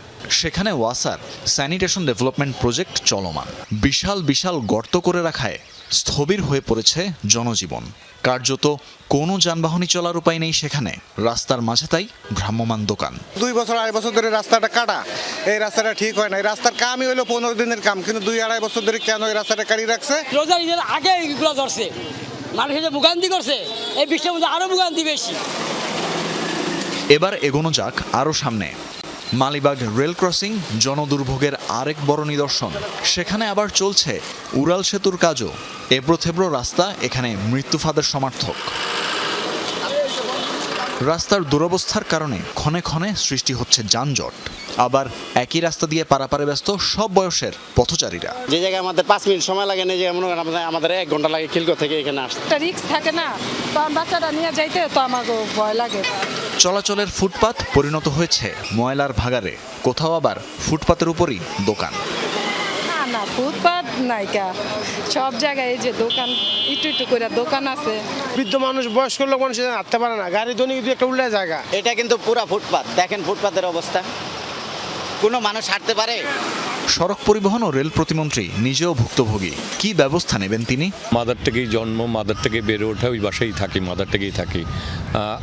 S16: সেখানে ওয়াসার স্যানিটেশন ডেভেলপমেন্ট প্রজেক্ট চলমান। বিশাল বিশাল গর্ত করে রাখায় স্থবির হয়ে পড়েছে জনজীবন। কার্যত কোনো যানবাহনই চলার উপায় নেই সেখানে। রাস্তার মাঝে তাই ভ্রাম্যমান দোকান।
S15: 2 বছর 2.5 বছর ধরে রাস্তাটা কাটা, এই রাস্তাটা ঠিক হয় না। এই রাস্তার কামই হলো 15 দিনের কাম, কিন্তু 2-2.5 বছর ধরে কেন এই রাস্তাটা কাটি রাখছে?
S3: রোজার ঈদের আগে এইগুলো ধরছে, মানুষের যে ভোগান্তি করছে, এই বৃষ্টির মধ্যে আরো ভোগান্তি বেশি।
S16: এবার এগোনো যাক আরও সামনে। মালিবাগ রেল ক্রসিং জনদুর্ভোগের আরেক বড় নিদর্শন। সেখানে আবার চলছে উড়াল সেতুর কাজও। এবড়ো-থেবড়ো রাস্তা এখানে মৃত্যুফাদের সমার্থক। রাস্তার দুরবস্থার কারণে ক্ষণে ক্ষণে সৃষ্টি হচ্ছে যানজট। আবার একই রাস্তা দিয়ে পারাপারে ব্যস্ত সব বয়সের পথচারীরা।
S5: যে জায়গায় আমাদের 5 মিনিট সময় লাগে না, যে আমাদের 1 ঘন্টা লাগে খিলগো থেকে এখানে আসতে।
S11: একটা রিস্ক থাকে না, তখন বাচ্চাটা নিয়ে যাইতে তো আমাকে ভয় লাগে।
S16: চলাচলের ফুটপাত পরিণত হয়েছে ময়লার ভাগাড়ে, কোথাও আবার ফুটপাতের উপরই দোকান।
S11: না ফুটপাত নাইকা, সব জায়গায় এই যে দোকান, একটু একটু করে দোকান আছে।
S15: বৃদ্ধ মানুষ, বয়স্ক লোক মানুষ হাঁটতে পারে না, গাড়ি দৈনিক একটা উল্টা জায়গা।
S5: এটা কিন্তু পুরা ফুটপাত, দেখেন ফুটপাতের অবস্থা, কোনো মানুষ হাঁটতে পারে?
S16: সড়ক পরিবহন ও রেল প্রতিমন্ত্রী নিজেও ভুক্তভোগী। কি ব্যবস্থা নেবেন তিনি?
S21: মাদার থেকেই জন্ম, মাদার থেকে বেড়ে ওঠা, ওই বাসায় থাকি, মাদার থেকেই থাকি।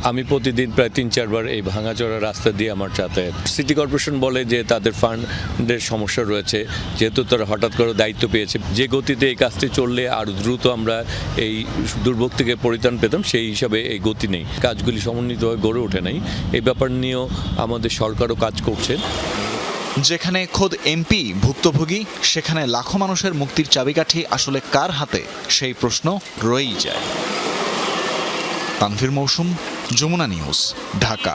S21: আমি প্রতিদিন প্রায় 3-4 বার এই ভাঙাচোরা রাস্তা দিয়ে আমার যাতায়াত। সিটি কর্পোরেশন বলে যে তাদের ফান্ডের সমস্যা রয়েছে, যেহেতু তারা হঠাৎ করে দায়িত্ব পেয়েছে, যে গতিতে এই কাজটি চললে আরও দ্রুত আমরা এই দুর্ভোগ থেকে পরিত্রাণ পেতাম, সেই হিসাবে এই গতি নেই, কাজগুলি সমন্বিতভাবে গড়ে ওঠে নাই। এই ব্যাপার নিয়েও আমাদের সরকারও কাজ করছে।
S16: যেখানে খোদ এমপি ভুক্তভোগী, সেখানে লাখো মানুষের মুক্তির চাবিকাঠি আসলে কার হাতে, সেই প্রশ্ন রয়েই যায়। তানভীর মৌসুম, যমুনা নিউজ, ঢাকা।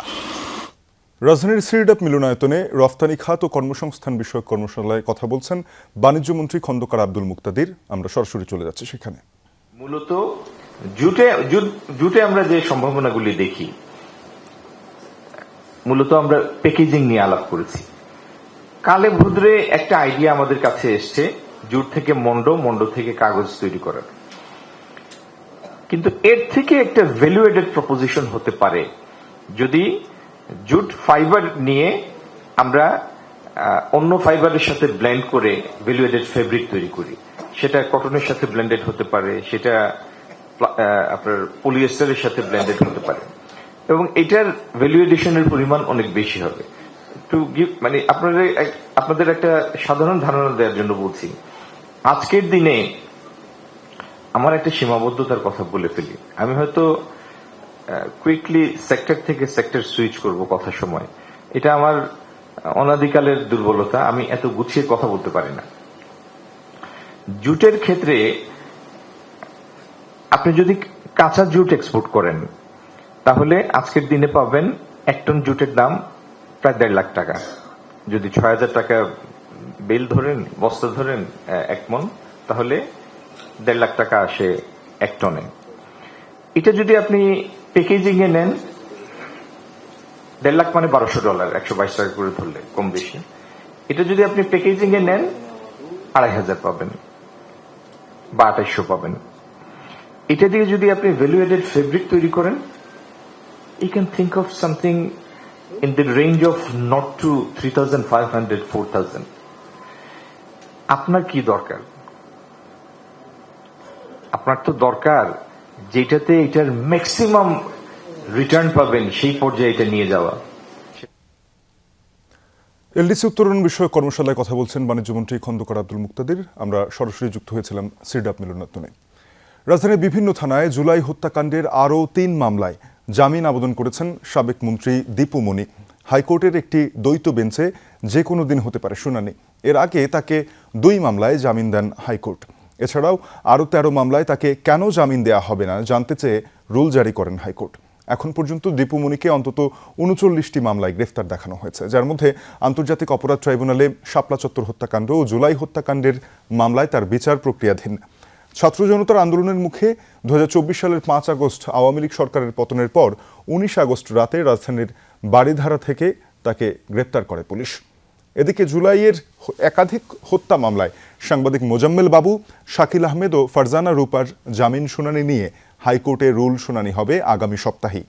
S1: রাজধানীর সিরডাপ মিলনায়তনে রফতানি খাত ও কর্মসংস্থান বিষয়ক কর্মশালায় কথা বলছেন বাণিজ্যমন্ত্রী খন্দকার আব্দুল মুক্তাদির। আমরা সরাসরি চলে যাচ্ছি সেখানে।
S22: মূলত জুটে আমরা যে সম্ভাবনাগুলি দেখি, মূলত আমরা প্যাকেজিং নিয়ে আলাপ করেছি। কালে ভদ্রে একটা আইডিয়া আমাদের কাছে এসছে, জুট থেকে মন্ড থেকে কাগজ তৈরি করার। কিন্তু এর থেকে একটা ভ্যালু এডেড প্রপোজিশন হতে পারে যদি জুট ফাইবার নিয়ে আমরা অন্য ফাইবারের সাথে ব্লেন্ড করে ভ্যালু এডেড ফেব্রিক তৈরি করি। সেটা কটনের সাথে ব্লেন্ডেড হতে পারে, সেটা আপনার পলিয়েস্টারের সাথে ব্লেন্ডেড হতে পারে, এবং এটার ভ্যালু এডিশনের পরিমাণ অনেক বেশি হবে। মানে আপনাদের একটা সাধারণ ধারণা দেওয়ার জন্য বলছি, আজকের দিনে আমার একটা সীমাবদ্ধতার কথা বলে ফেলি। আমি হয়তো কুইকলি সেক্টর থেকে সেক্টর সুইচ করব কথার সময়, এটা আমার অনাদিকালের দুর্বলতা, আমি এত গুছিয়ে কথা বলতে পারি না। জুটের ক্ষেত্রে আপনি যদি কাঁচা জুট এক্সপোর্ট করেন, তাহলে আজকের দিনে পাবেন 1 টন জুটের দাম প্রায় 1.5 লাখ টাকা। যদি 6,000 টাকা বেল ধরেন, বস্তা ধরেন 1 মন, তাহলে 1.5 লাখ টাকা আসে 1 টনে। এটা যদি আপনি প্যাকেজিং এ নেন, 1.5 লাখ মানে $1,200, 122 টাকা করে ধরলে কম বেশি। এটা যদি আপনি প্যাকেজিং এ নেন 2,500 পাবেন বা 2,800 পাবেন। এটা দিয়ে যদি আপনি ভ্যালু এডেড ফেব্রিক তৈরি করেন, you can think of something in the range of not to 3,500, 4,000. আপনার কি দরকার? আপনার তো দরকার যেটাতে এটার ম্যাক্সিমাম রিটার্ন পাবেন, সেই পর্যায়ে এটা নিয়ে যাওয়া।
S1: এলডিসি উত্তরণ বিষয়ক কর্মশালায় কথা বলছেন বাণিজ্যমন্ত্রী খন্দকার আব্দুল মুক্তাদির। আমরা সরাসরি যুক্ত হয়েছিলাম সিরডাপ মিলনায়তনে। রাজধানীর বিভিন্ন থানায় জুলাই হত্যাকাণ্ডের আরও 3 মামলায় জামিন আবেদন করেছেন সাবেক মন্ত্রী দীপু মনি। হাইকোর্টের একটি দ্বৈত বেঞ্চে যে কোনো দিন হতে পারে শুনানি। এর আগে তাকে 2 মামলায় জামিন দেন হাইকোর্ট। এছাড়াও আরও 13 মামলায় তাকে কেন জামিন দেওয়া হবে না জানতে চেয়ে রুল জারি করেন হাইকোর্ট। এখন পর্যন্ত দীপু মনিকে অন্তত 39টি মামলায় গ্রেফতার দেখানো হয়েছে, যার মধ্যে আন্তর্জাতিক অপরাধ ট্রাইব্যুনালে শাপলা চত্বর হত্যাকাণ্ড ও জুলাই হত্যাকাণ্ডের মামলায় তার বিচার প্রক্রিয়াধীন। ছাত্র জনতার আন্দোলনের মুখে 2024 সালের 5 আগস্ট আওয়ামী লীগ সরকারের পতনের পর 19 আগস্ট রাতে রাজধানীর বাড়িধারা থেকে তাকে গ্রেপ্তার করে পুলিশ। এদিকে জুলাইয়ের একাধিক হত্যা মামলায় সাংবাদিক মোজাম্মেল বাবু, শাকিল আহমেদ ও ফারজানা রূপার জামিন শুনানি নিয়ে হাইকোর্টে রুল শুনানি হবে আগামী সপ্তাহেই।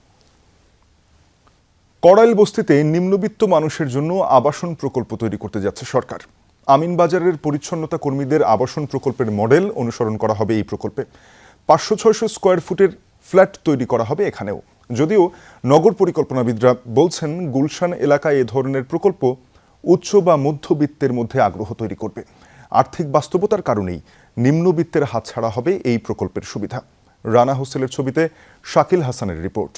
S1: কড়াইল বস্তিতে নিম্নবিত্ত মানুষের জন্য আবাসন প্রকল্প তৈরি করতে যাচ্ছে সরকার। আমিনবাজারের পরিচ্ছন্নতা কর্মীদের আবাসন প্রকল্পের মডেল অনুসরণ করা হবে এই প্রকল্পে। 500-600 স্কোয়ার ফুটের ফ্ল্যাট তৈরি করা হবে এখানেও। যদিও নগর পরিকল্পনাবিদরা বলছেন গুলশান এলাকায় এ ধরনের প্রকল্প উচ্চ বা মধ্যবিত্তের মধ্যে আগ্রহ তৈরি করবে। আর্থিক বাস্তবতার কারণেই নিম্নবিত্তের হাতছাড়া হবে এই প্রকল্পের সুবিধা। রানা হোসেলের ছবিতে শাকিল হাসানের রিপোর্ট।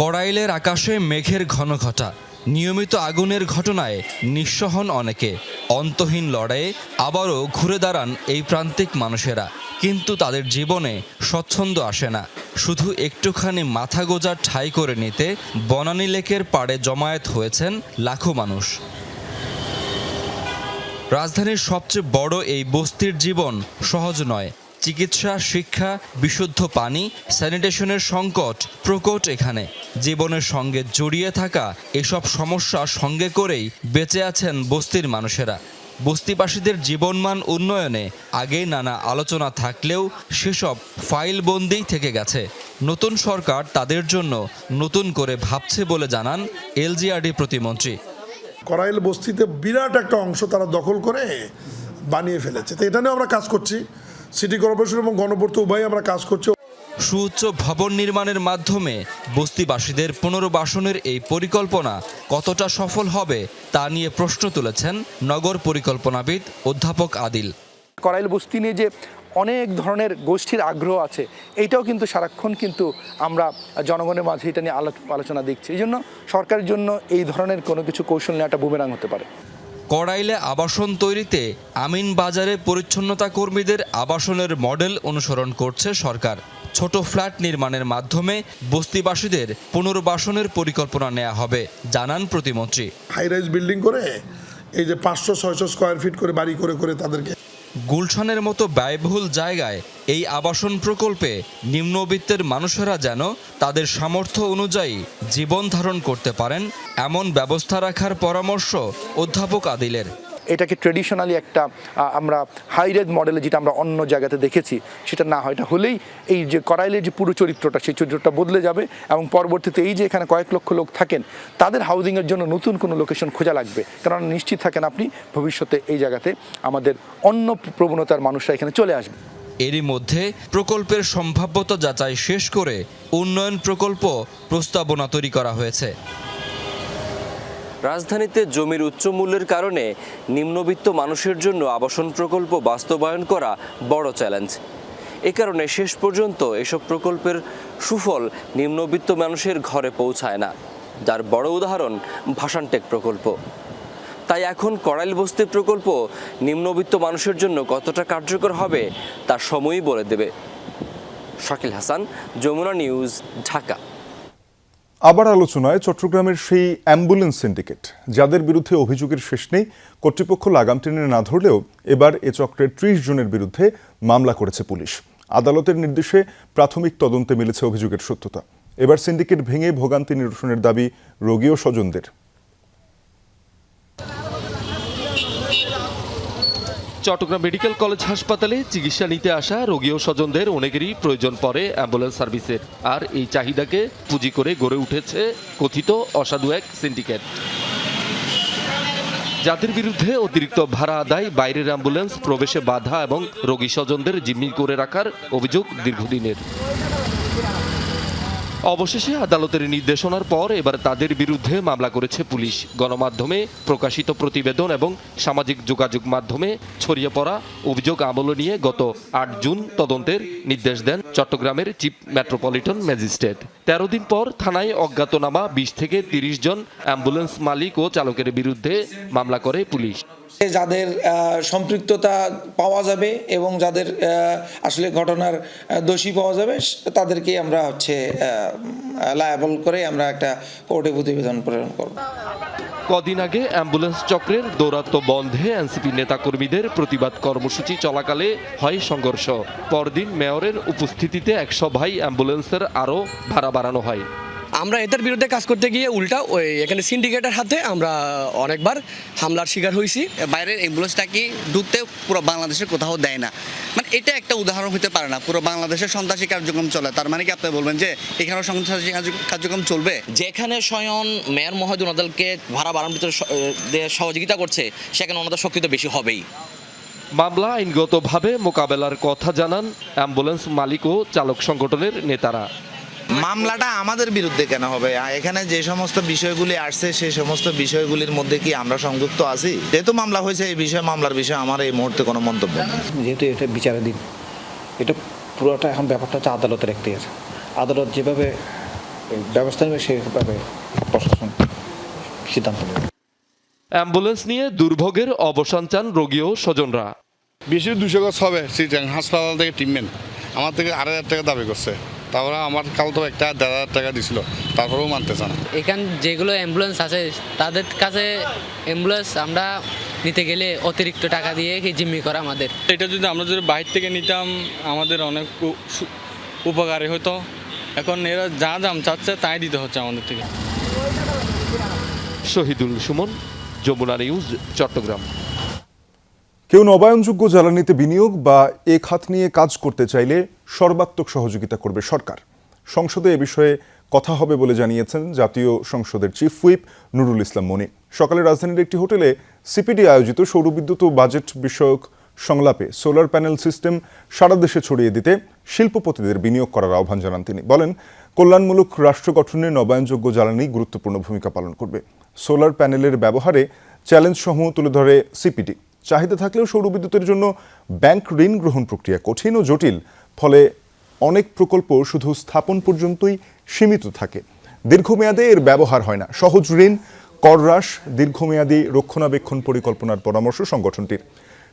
S6: কড়াইলের আকাশে মেঘের ঘন ঘটা, নিয়মিত আগুনের ঘটনায় নিঃস্ব হন অনেকে। অন্তহীন লড়াইয়ে আবারও ঘুরে দাঁড়ান এই প্রান্তিক মানুষেরা, কিন্তু তাদের জীবনে স্বচ্ছন্দ আসে না। শুধু একটুখানি মাথা গোজা ঠাঁই করে নিতে বনানী লেকের পাড়ে জমায়েত হয়েছেন লাখো মানুষ। রাজধানীর সবচেয়ে বড় এই বস্তির জীবন সহজ নয়। চিকিৎসা, শিক্ষা, বিশুদ্ধ পানি, স্যানিটেশনের সংকট প্রকট এখানে। জীবনের সঙ্গে জড়িয়ে থাকা এসব সমস্যা সঙ্গে করেই বেঁচে আছেন বস্তির মানুষেরা। বস্তিবাসীদের জীবনমান উন্নয়নে আগে নানা আলোচনা থাকলেও সেসব ফাইলবন্দিই থেকে গেছে। নতুন সরকার তাদের জন্য নতুন করে ভাবছে বলে জানান এলজিআরডি প্রতিমন্ত্রী।
S7: কড়াইল বস্তিতে বিরাট একটা অংশ তারা দখল করে বানিয়ে ফেলেছে, তো এটা নিয়ে আমরা কাজ করছি। সিটি কর্পোরেশন এবং গণপূর্ত উভয় আমরা কাজ করছি।
S6: সুউচ্চ ভবন নির্মাণের মাধ্যমে বস্তিবাসীদের পুনর্বাসনের এই পরিকল্পনা কতটা সফল হবে তা নিয়ে প্রশ্ন তুলেছেন নগর পরিকল্পনাবিদ অধ্যাপক আদিল।
S23: কড়াইল বস্তি নিয়ে যে অনেক ধরনের গোষ্ঠীর আগ্রহ আছে, এইটাও কিন্তু সারাক্ষণ কিন্তু আমরা জনগণের মাঝে এটা নিয়ে আলোচনা দেখছি। এই জন্য সরকারের জন্য এই ধরনের কোনো কিছু কৌশল নেওয়াটা বুমেরাং হতে পারে।
S6: কড়াইলে আবাসন তৈরিতে আমিনবাজারে পরিচ্ছন্নতা কর্মীদের আবাসনের মডেল অনুসরণ করছে সরকার। ছোট ফ্ল্যাট নির্মাণের মাধ্যমে বস্তিবাসীদের পুনর্বাসনের পরিকল্পনা নেওয়া হবে জানান প্রতিমন্ত্রী।
S7: হাই রাইজ বিল্ডিং করে এই যে 500-600 স্কোয়ার ফিট করে বাড়ি করে করে তাদেরকে।
S6: গুলশানের মতো ব্যয়বহুল জায়গায় এই আবাসন প্রকল্পে নিম্নবিত্তের মানুষেরা যেন তাদের সামর্থ্য অনুযায়ী জীবন ধারণ করতে পারেন এমন ব্যবস্থা রাখার পরামর্শ অধ্যাপক আদিলের।
S23: এটাকে ট্রেডিশনালি একটা আমরা হাই রেজ মডেলে যেটা আমরা অন্য জায়গাতে দেখেছি সেটা না হয়, এটা হলেই এই যে কড়াইলের যে পুরো চরিত্রটা সেই চরিত্রটা বদলে যাবে এবং পরবর্তীতে এই যে এখানে কয়েক লক্ষ লোক থাকেন তাদের হাউজিংয়ের জন্য নতুন কোনো লোকেশন খোঁজা লাগবে, কারণ নিশ্চিত থাকেন আপনি ভবিষ্যতে এই জায়গাতে আমাদের অন্য প্রবণতার মানুষরা এখানে চলে আসবে।
S6: এরই মধ্যে প্রকল্পের সম্ভাব্যতা যাচাই শেষ করে উন্নয়ন প্রকল্প প্রস্তাবনা তৈরি করা হয়েছে।
S24: রাজধানীতে জমির উচ্চ মূল্যের কারণে নিম্নবিত্ত মানুষের জন্য আবাসন প্রকল্প বাস্তবায়ন করা বড় চ্যালেঞ্জ। এ কারণে শেষ পর্যন্ত এসব প্রকল্পের সুফল নিম্নবিত্ত মানুষের ঘরে পৌঁছায় না, যার বড় উদাহরণ ভাসানটেক প্রকল্প। তাই এখন কড়াইল বস্তি প্রকল্প নিম্নবিত্ত মানুষের জন্য কতটা কার্যকর হবে তার সময়ই বলে দেবে। শাকিল হাসান, যমুনা নিউজ, ঢাকা।
S1: আবার আলোচনায় চট্টগ্রামের সেই অ্যাম্বুলেন্স সিন্ডিকেট, যাদের বিরুদ্ধে অভিযোগের শেষ নেই। কর্তৃপক্ষ লাগাম টেনে না ধরলেও এবার এ চক্রের 30 জনের বিরুদ্ধে মামলা করেছে পুলিশ। আদালতের নির্দেশে প্রাথমিক তদন্তে মিলেছে অভিযোগের সত্যতা। এবার সিন্ডিকেট ভেঙে ভোগান্তি নিরসনের দাবি রোগী ও স্বজনদের।
S25: চট্টগ্রাম মেডিকেল কলেজ হাসপাতালে চিকিৎসা নিতে আসা রোগী ও স্বজনদের অনেকেরই প্রয়োজন পড়ে অ্যাম্বুলেন্স সার্ভিসের, আর এই চাহিদাকে পুঁজি করে গড়ে উঠেছে কথিত অসাধু এক সিন্ডিকেট, যাদের বিরুদ্ধে অতিরিক্ত ভাড়া আদায়, বাইরের অ্যাম্বুলেন্স প্রবেশে বাধা এবং রোগী স্বজনদের জিম্মি করে রাখার অভিযোগ দীর্ঘদিনের। অবশেষে আদালতের নির্দেশনার পর এবার তাদের বিরুদ্ধে মামলা করেছে পুলিশ। গণমাধ্যমে প্রকাশিত প্রতিবেদন এবং সামাজিক যোগাযোগ মাধ্যমে ছড়িয়ে পড়া অভিযোগ আমল নিয়ে গত ৮ জুন তদন্তের নির্দেশ দেন চট্টগ্রামের চিফ মেট্রোপলিটন ম্যাজিস্ট্রেট। ১৩ দিন পর থানায় অজ্ঞাতনামা ২০ থেকে ৩০ জন অ্যাম্বুলেন্স মালিক ও চালকের বিরুদ্ধে মামলা করে পুলিশ।
S8: যাদের সম্পৃক্ততা পাওয়া যাবে এবং যাদের আসলে ঘটনার দোষী পাওয়া যাবে তাদেরকে আমরা লায়াবল করে আমরা একটা কোর্টে প্রতিবেদন প্রেরণ করব।
S25: কদিন আগে অ্যাম্বুলেন্স চক্রের দৌরাত্ম্য বন্ধে এনসিপি নেতাকর্মীদের প্রতিবাদ কর্মসূচি চলাকালে হয় সংঘর্ষ। পরদিন মেয়রের উপস্থিতিতে এক সভায় অ্যাম্বুলেন্সের আরও ভাড়া বাড়ানো হয়।
S3: আমরা এটার বিরুদ্ধে কাজ করতে গিয়ে উল্টা ওই এখানে সিন্ডিকেটের হাতে আমরা অনেকবার হামলার শিকার হয়েছি।
S10: বাইরের অ্যাম্বুলেন্সটা কি ঢুকতে পুরো বাংলাদেশের কোথাও দেয় না, মানে এটা একটা উদাহরণ হতে পারে না। পুরো বাংলাদেশের সন্ত্রাসী কার্যক্রম চলে, তার মানে কি আপনি বলবেন যে এখানেও সন্ত্রাসী কার্যক্রম চলবে?
S12: যেখানে স্বয়ং মেয়র মহোদয় ওনাদেরকে ভাড়া বাড়ানোর ভিতরে সহযোগিতা করছে সেখানে ওনাদের শক্তি তো বেশি হবেই।
S25: মামলা আইনগতভাবে মোকাবেলার কথা জানান অ্যাম্বুলেন্স মালিক ও চালক সংগঠনের নেতারা।
S13: মামলাটা আমাদের বিরুদ্ধে কেন হবে? এখানে যে সমস্ত বিষয়গুলি আসছে সেই সমস্ত বিষয়গুলির মধ্যে কি আমরা সংযুক্ত আছি? যেহেতু মামলা হয়েছে এই বিষয়ে, মামলার বিষয়ে আমার এই মুহূর্তে কোনো মন্তব্য নেই।
S14: যেহেতু এটা বিচারাধীন, এটা পুরোটা এখন ব্যাপারটা হচ্ছে আদালতের একটি আছে। আদালত যেভাবে ব্যবস্থা নেবে সেভাবে প্রশাসন সিদ্ধান্ত নেবে।
S25: অ্যাম্বুলেন্স নিয়ে দুর্ভোগের অবসান চান রোগী ও স্বজনরা।
S26: বেশি 200 গজ হবে সিটাং হাসপাতাল থেকে ট্রিটমেন্ট, আমার থেকে 2,500 টাকা দাবি করছে। তারপরে আমার কাল তো একটা 1,500 টাকা দিছিল, তারপরেও মানতেছে না।
S27: এখান যেগুলো অ্যাম্বুলেন্স আছে তাদের কাছে অ্যাম্বুলেন্স আমরা নিতে গেলে অতিরিক্ত টাকা দিয়ে জিম্মি করা আমাদের।
S28: এটা যদি আমরা বাইরে থেকে নিতাম আমাদের অনেক উপকারী হতো। এখন এরা যা দাম চাচ্ছে তাই দিতে হচ্ছে আমাদের থেকে।
S25: শহীদুল সুমন, যমুনা নিউজ, চট্টগ্রাম।
S1: কেউ নবায়নযোগ্য জ্বালানিতে বিনিয়োগ বা এ খাত নিয়ে কাজ করতে চাইলে সর্বাত্মক সহযোগিতা করবে সরকার। সংসদে এ বিষয়ে কথা হবে বলে জানিয়েছেন জাতীয় সংসদের চিফ হুইপ নুরুল ইসলাম মনি। সকালে রাজধানীর একটি হোটেলে সিপিডি আয়োজিত সৌরবিদ্যুৎ ও বাজেট বিষয়ক সংলাপে সোলার প্যানেল সিস্টেম সারা দেশে ছড়িয়ে দিতে শিল্পপতিদের বিনিয়োগ করার আহ্বান জানান তিনি। বলেন, কল্যাণমূলক রাষ্ট্র গঠনে নবায়নযোগ্য জ্বালানি গুরুত্বপূর্ণ ভূমিকা পালন করবে। সোলার প্যানেলের ব্যবহারে চ্যালেঞ্জসমূহ তুলে ধরে সিপিডি। চাহিদা থাকলেও সৌরবিদ্যুতের জন্য ব্যাংক ঋণ গ্রহণ প্রক্রিয়া কঠিন ও জটিল, ফলে অনেক প্রকল্প শুধু স্থাপন পর্যন্তই সীমিত থাকে। দীর্ঘমেয়াদে এর ব্যবহার হয় না। সহজ ঋণ, কর হ্রাস, দীর্ঘমেয়াদী রক্ষণাবেক্ষণ পরিকল্পনার পরামর্শ সংগঠনটির।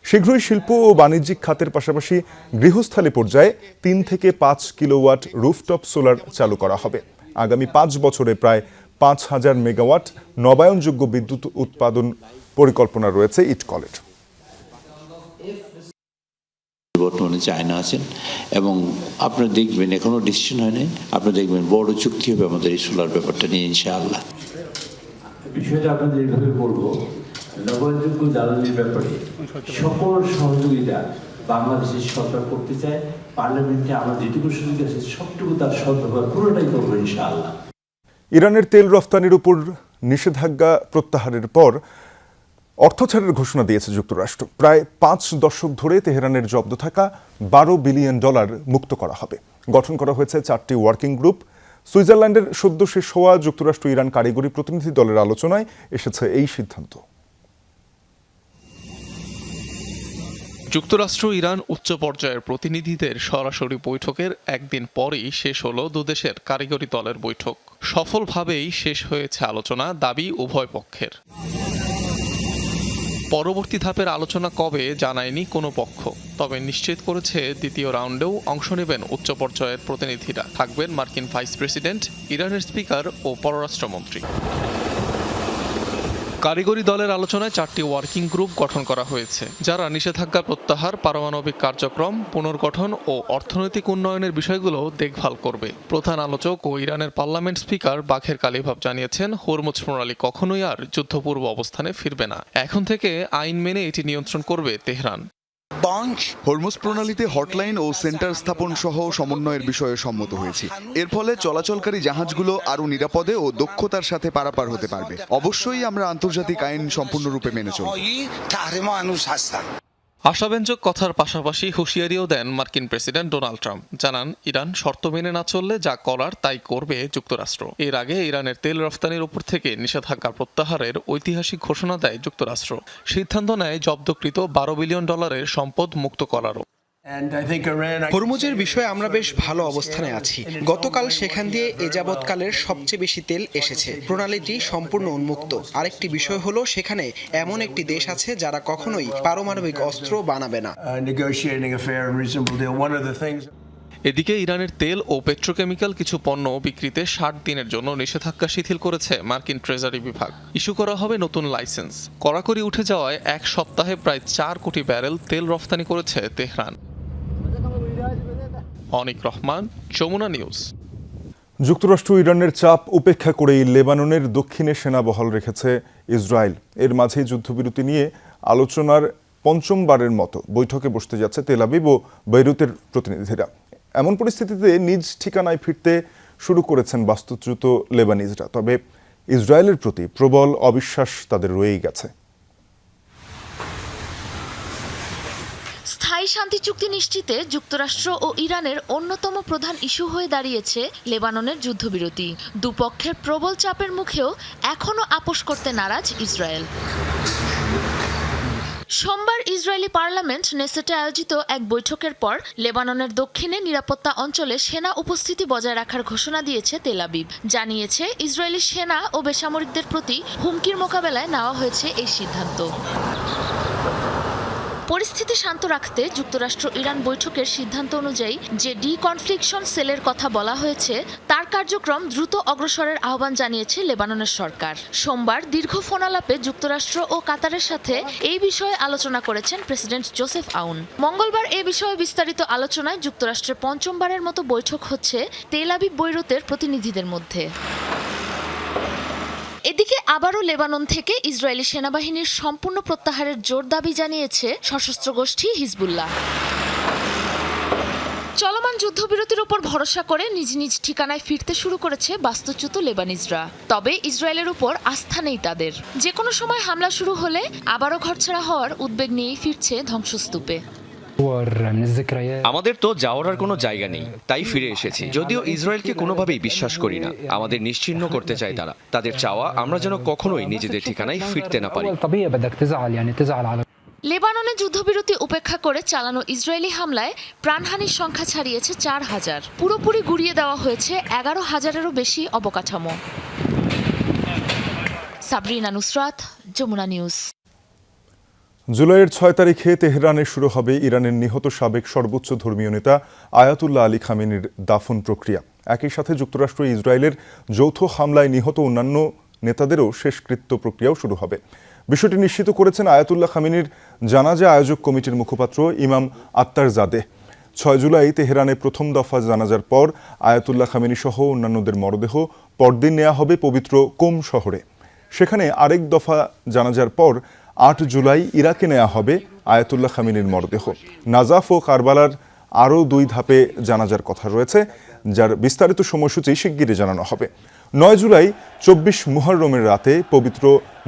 S1: শীঘ্রই শিল্প ও বাণিজ্যিক খাতের পাশাপাশি গৃহস্থালী পর্যায়ে 3 থেকে 5 কিলোওয়াট রুফটপ সোলার চালু করা হবে। আগামী 5 বছরে প্রায় 5,000 মেগাওয়াট নবায়নযোগ্য বিদ্যুৎ উৎপাদন পরিকল্পনা রয়েছে ইটকলের।
S29: বর্তমানে চায়না আছেন এবং আপনারা দেখবেন এখনো ডিসিশন হয়নি, আপনারা দেখবেন বড় চুক্তি হবে আমাদের এই সোলার ব্যাপারটা নিয়ে ইনশাআল্লাহ।
S30: বিষয়টা আপনাদের এইভাবে বলবো, নবায়নযোগ্য জ্বালানির ব্যাপারে সকল সহযোগিতা বাংলাদেশের সরকার করতে চায়। পার্লামেন্টে আমার যেটুকু সুযোগ আছে সবটুকু তার সদ্ব্যবহার পুরোটাই করবো ইনশাআল্লাহ।
S1: ইরানের তেল রফতানির উপর নিষেধাজ্ঞা প্রত্যাহারের পর অর্থছাড়ের ঘোষণা দিয়েছে যুক্তরাষ্ট্র। প্রায় 5 দশক ধরে তেহরানের জব্দ থাকা $12 বিলিয়ন মুক্ত করা হবে। গঠন করা হয়েছে 4টি ওয়ার্কিং গ্রুপ। সুইজারল্যান্ডের সদ্য শেষ হওয়া যুক্তরাষ্ট্র ইরান কারিগরি প্রতিনিধি দলের আলোচনায় এসেছে এই সিদ্ধান্ত।
S31: যুক্তরাষ্ট্র ইরান উচ্চ পর্যায়ের প্রতিনিধিদের সরাসরি বৈঠকের একদিন পরেই শেষ হলো দুদেশের কারিগরি দলের বৈঠক। সফলভাবেই শেষ হয়েছে আলোচনা, দাবি উভয় পক্ষের। পরবর্তী ধাপের আলোচনা কবে জানায়নি কোনো পক্ষ, তবে নিশ্চিত করেছে দ্বিতীয় রাউন্ডেও অংশ নেবেন উচ্চ পর্যায়ের প্রতিনিধিরা। থাকবেন মার্কিন ভাইস প্রেসিডেন্ট, ইরানের স্পিকার ও পররাষ্ট্রমন্ত্রী। কারিগরি দলের আলোচনায় 4টি ওয়ার্কিং গ্রুপ গঠন করা হয়েছে, যারা নিষেধাজ্ঞা প্রত্যাহার, পারমাণবিক কার্যক্রম পুনর্গঠন ও অর্থনৈতিক উন্নয়নের বিষয়গুলো দেখভাল করবে। প্রধান আলোচক ও ইরানের পার্লামেন্ট স্পিকার বাখের কালিভাব জানিয়েছেন, হরমুজ প্রণালী কখনোই আর যুদ্ধপূর্ব অবস্থানে ফিরবে না। এখন থেকে আইন মেনে এটি নিয়ন্ত্রণ করবে তেহরান।
S32: হরমুজ প্রণালীতে হটলাইন ও সেন্টার স্থাপন সহ সমন্বয়ের বিষয়ে সম্মত হয়েছি। এর ফলে চলাচলকারী জাহাজগুলো আরও নিরাপদে ও দক্ষতার সাথে পারাপার হতে পারবে। অবশ্যই আমরা আন্তর্জাতিক আইন সম্পূর্ণরূপে মেনে চলব।
S31: আশাব্যঞ্জক কথার পাশাপাশি হুঁশিয়ারিও দেন মার্কিন প্রেসিডেন্ট ডোনাল্ড ট্রাম্প। জানান ইরান শর্ত মেনে না চললে যা করার তাই করবে যুক্তরাষ্ট্র। এর আগে ইরানের তেল রফতানির উপর থেকে নিষেধাজ্ঞা প্রত্যাহারের ঐতিহাসিক ঘোষণা দেয় যুক্তরাষ্ট্র। সিদ্ধান্ত নেয় জব্দকৃত $12 বিলিয়ন সম্পদ মুক্ত করারও।
S2: হরমুজের বিষয়ে আমরা বেশ ভালো অবস্থানে আছি। গতকাল সেখান দিয়ে এ যাবৎকালের সবচেয়ে বেশি তেল এসেছে। প্রণালীটি সম্পূর্ণ উন্মুক্ত। আরেকটি বিষয় হলো সেখানে এমন একটি দেশ আছে যারা কখনোই পারমাণবিক অস্ত্র বানাবে না।
S31: এদিকে ইরানের তেল ও পেট্রোকেমিক্যাল কিছু পণ্য বিক্রিতে 60 দিনের জন্য নিষেধাজ্ঞা শিথিল করেছে মার্কিন ট্রেজারি বিভাগ। ইস্যু করা হবে নতুন লাইসেন্স। কড়াকড়ি উঠে যাওয়ায় এক সপ্তাহে প্রায় 4 কোটি ব্যারেল তেল রফতানি করেছে তেহরান। অনিক রহমান, যমুনা নিউজ।
S1: যুক্তরাষ্ট্র ইরানের চাপ উপেক্ষা করেই লেবাননের দক্ষিণে সেনা বহাল রেখেছে ইসরায়েল। এর মাঝেই যুদ্ধবিরতি নিয়ে আলোচনার পঞ্চমবারের মতো বৈঠকে বসতে যাচ্ছে তেল আবিব ও বৈরুতের প্রতিনিধিরা। এমন পরিস্থিতিতে নিজ ঠিকানায় ফিরতে শুরু করেছেন বাস্তুচ্যুত লেবানিজরা। তবে ইসরায়েলের প্রতি প্রবল অবিশ্বাস তাদের রয়েই গেছে।
S4: স্থায়ী শান্তি চুক্তি নিশ্চিতে যুক্তরাষ্ট্র ও ইরানের অন্যতম প্রধান ইস্যু হয়ে দাঁড়িয়েছে লেবাননের যুদ্ধবিরতি। দুপক্ষের প্রবল চাপের মুখেও এখনও আপোষ করতে নারাজ ইসরায়েল। সোমবার ইসরায়েলি পার্লামেন্ট নেসেটে আয়োজিত এক বৈঠকের পর লেবাননের দক্ষিণে নিরাপত্তা অঞ্চলে সেনা উপস্থিতি বজায় রাখার ঘোষণা দিয়েছে তেল আবিব। জানিয়েছে ইসরায়েলি সেনা ও বেসামরিকদের প্রতি হুমকির মোকাবেলায় নেওয়া হয়েছে এই সিদ্ধান্ত। পরিস্থিতি শান্ত রাখতে যুক্তরাষ্ট্র ইরান বৈঠকের সিদ্ধান্ত অনুযায়ী যে ডিকনফ্লিকশন সেলের কথা বলা হয়েছে তার কার্যক্রম দ্রুত অগ্রসরের আহ্বান জানিয়েছে লেবাননের সরকার। সোমবার দীর্ঘ ফোনালাপে যুক্তরাষ্ট্র ও কাতারের সাথে এই বিষয়ে আলোচনা করেছেন প্রেসিডেন্ট জোসেফ আউন। মঙ্গলবার এ বিষয়ে বিস্তারিত আলোচনায় যুক্তরাষ্ট্রের পঞ্চমবারের মতো বৈঠক হচ্ছে তেল আবিব বৈরুতের প্রতিনিধিদের মধ্যে। এদিকে আবারও লেবানন থেকে ইসরায়েলি সেনাবাহিনীর সম্পূর্ণ প্রত্যাহারের জোর দাবি জানিয়েছে সশস্ত্র গোষ্ঠী হিজবুল্লাহ। চলমান যুদ্ধবিরতির উপর ভরসা করে নিজ নিজ ঠিকানায় ফিরতে শুরু করেছে বাস্তুচ্যুত লেবানিজরা। তবে ইসরায়েলের উপর আস্থা নেই তাদের। যে কোনো সময় হামলা শুরু হলে আবারও ঘরছাড়া হওয়ার উদ্বেগ নিয়েই ফিরছে ধ্বংসস্তূপে।
S24: আমাদের তো যাওয়ার আর কোনো জায়গা নেই, তাই ফিরে এসেছি। যদিও ইসরায়েলকে কোনোভাবেই বিশ্বাস করি না, আমাদের নিশ্চিহ্ন করতে চায় তারা। তাদের চাওয়া আমরা যেন কখনোই নিজেদের ঠিকানায় ফিরতে না পারি।
S4: লেবাননে যুদ্ধবিরতি উপেক্ষা করে চালানো ইসরায়েলি হামলায় প্রাণহানির সংখ্যা ছাড়িয়েছে 4000। পুরোপুরি গুড়িয়ে দেওয়া হয়েছে 11,000-এরও বেশি অবকাঠামো। সাবরিনা নুসরাত, যমুনা নিউজ।
S1: জুলাইয়ের 6 তারিখে তেহরানে শুরু হবে ইরানের নিহত সাবেক সর্বোচ্চ ধর্মীয় নেতা আয়াতুল্লাহ আলী খামেনির দাফন প্রক্রিয়া। একই সাথে যুক্তরাষ্ট্র ইসরায়েলের যৌথ হামলায় নিহত অন্যান্য নেতাদেরও শেষকৃত্য প্রক্রিয়াও শুরু হবে। বিষয়টি নিশ্চিত করেছেন আয়াতুল্লাহ খামেনির জানাজা আয়োজক কমিটির মুখপাত্র ইমাম আত্তার জাদেহ। 6 জুলাই তেহরানে প্রথম দফা জানাজার পর আয়াতুল্লাহ খামেনি সহ অন্যান্যদের মরদেহ পরদিন নেওয়া হবে পবিত্র কোম শহরে। সেখানে আরেক দফা জানাজার পর 8 জুলাই ইরাকে নেওয়া হবে আয়াতুল্লাহ খামেনির মরদেহ। নাজাফ ও কারবালার আরও 2 ধাপে জানাজার কথা রয়েছে, যার বিস্তারিত সময়সূচি শিগগিরই জানানো হবে। 9 জুলাই 24 মুহররমের রাতে পবিত্র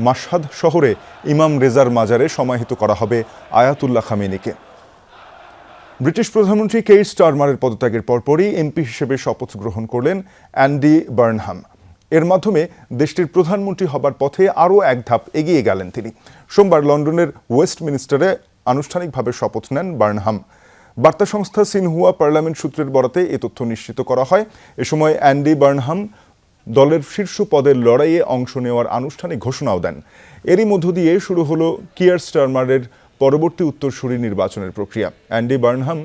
S1: মাশহাদ শহরে ইমাম রেজার মাজারে সমাহিত করা হবে আয়াতুল্লাহ খামেনিকে। ব্রিটিশ প্রধানমন্ত্রী কেইর স্টারমারের পদত্যাগের পরপরই এমপি হিসেবে শপথ গ্রহণ করলেন অ্যান্ডি বার্নহাম। এর মাধ্যমে দেশটির প্রধানমন্ত্রী হবার পথে আরও এক ধাপ এগিয়ে গেলেন তিনি। সোমবার লন্ডনের ওয়েস্টমিনিস্টারে আনুষ্ঠানিকভাবে শপথ নেন বার্নহাম। বার্তা সংস্থা সিনহুয়া পার্লামেন্ট সূত্রের বরাতে এ তথ্য নিশ্চিত করা হয়। এ সময় অ্যান্ডি বার্নহাম দলের শীর্ষ পদের লড়াইয়ে অংশ নেওয়ার আনুষ্ঠানিক ঘোষণাও দেন। এরই মধ্য দিয়ে শুরু হলো কিয়ার স্টারমারের পরবর্তী উত্তরসূরি নির্বাচনের প্রক্রিয়া। অ্যান্ডি বার্নহাম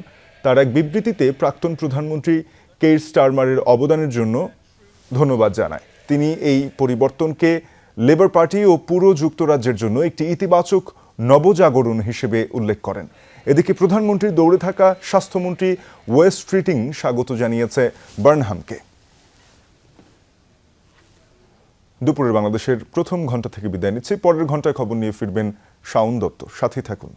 S1: তার এক বিবৃতিতে প্রাক্তন প্রধানমন্ত্রী কেইর স্টারমারের অবদানের জন্য ধন্যবাদ জানায়। তিনি এই পরিবর্তনকে লেবার পার্টি ও পুরো যুক্তরাজ্যের জন্য একটি ইতিবাচক নবজাগরণ হিসেবে উল্লেখ করেন। এদিকে প্রধানমন্ত্রীর দৌড়ে থাকা স্বাস্থ্যমন্ত্রী ওয়েস স্ট্রিটিং স্বাগত জানিয়েছে বার্নহামকে। দুপুরের বাংলাদেশের প্রথম ঘন্টা থেকে বিদায় নিচ্ছি। পরের ঘন্টায় খবর নিয়ে ফিরবেন শাওন দত্ত। সাথে থাকুন।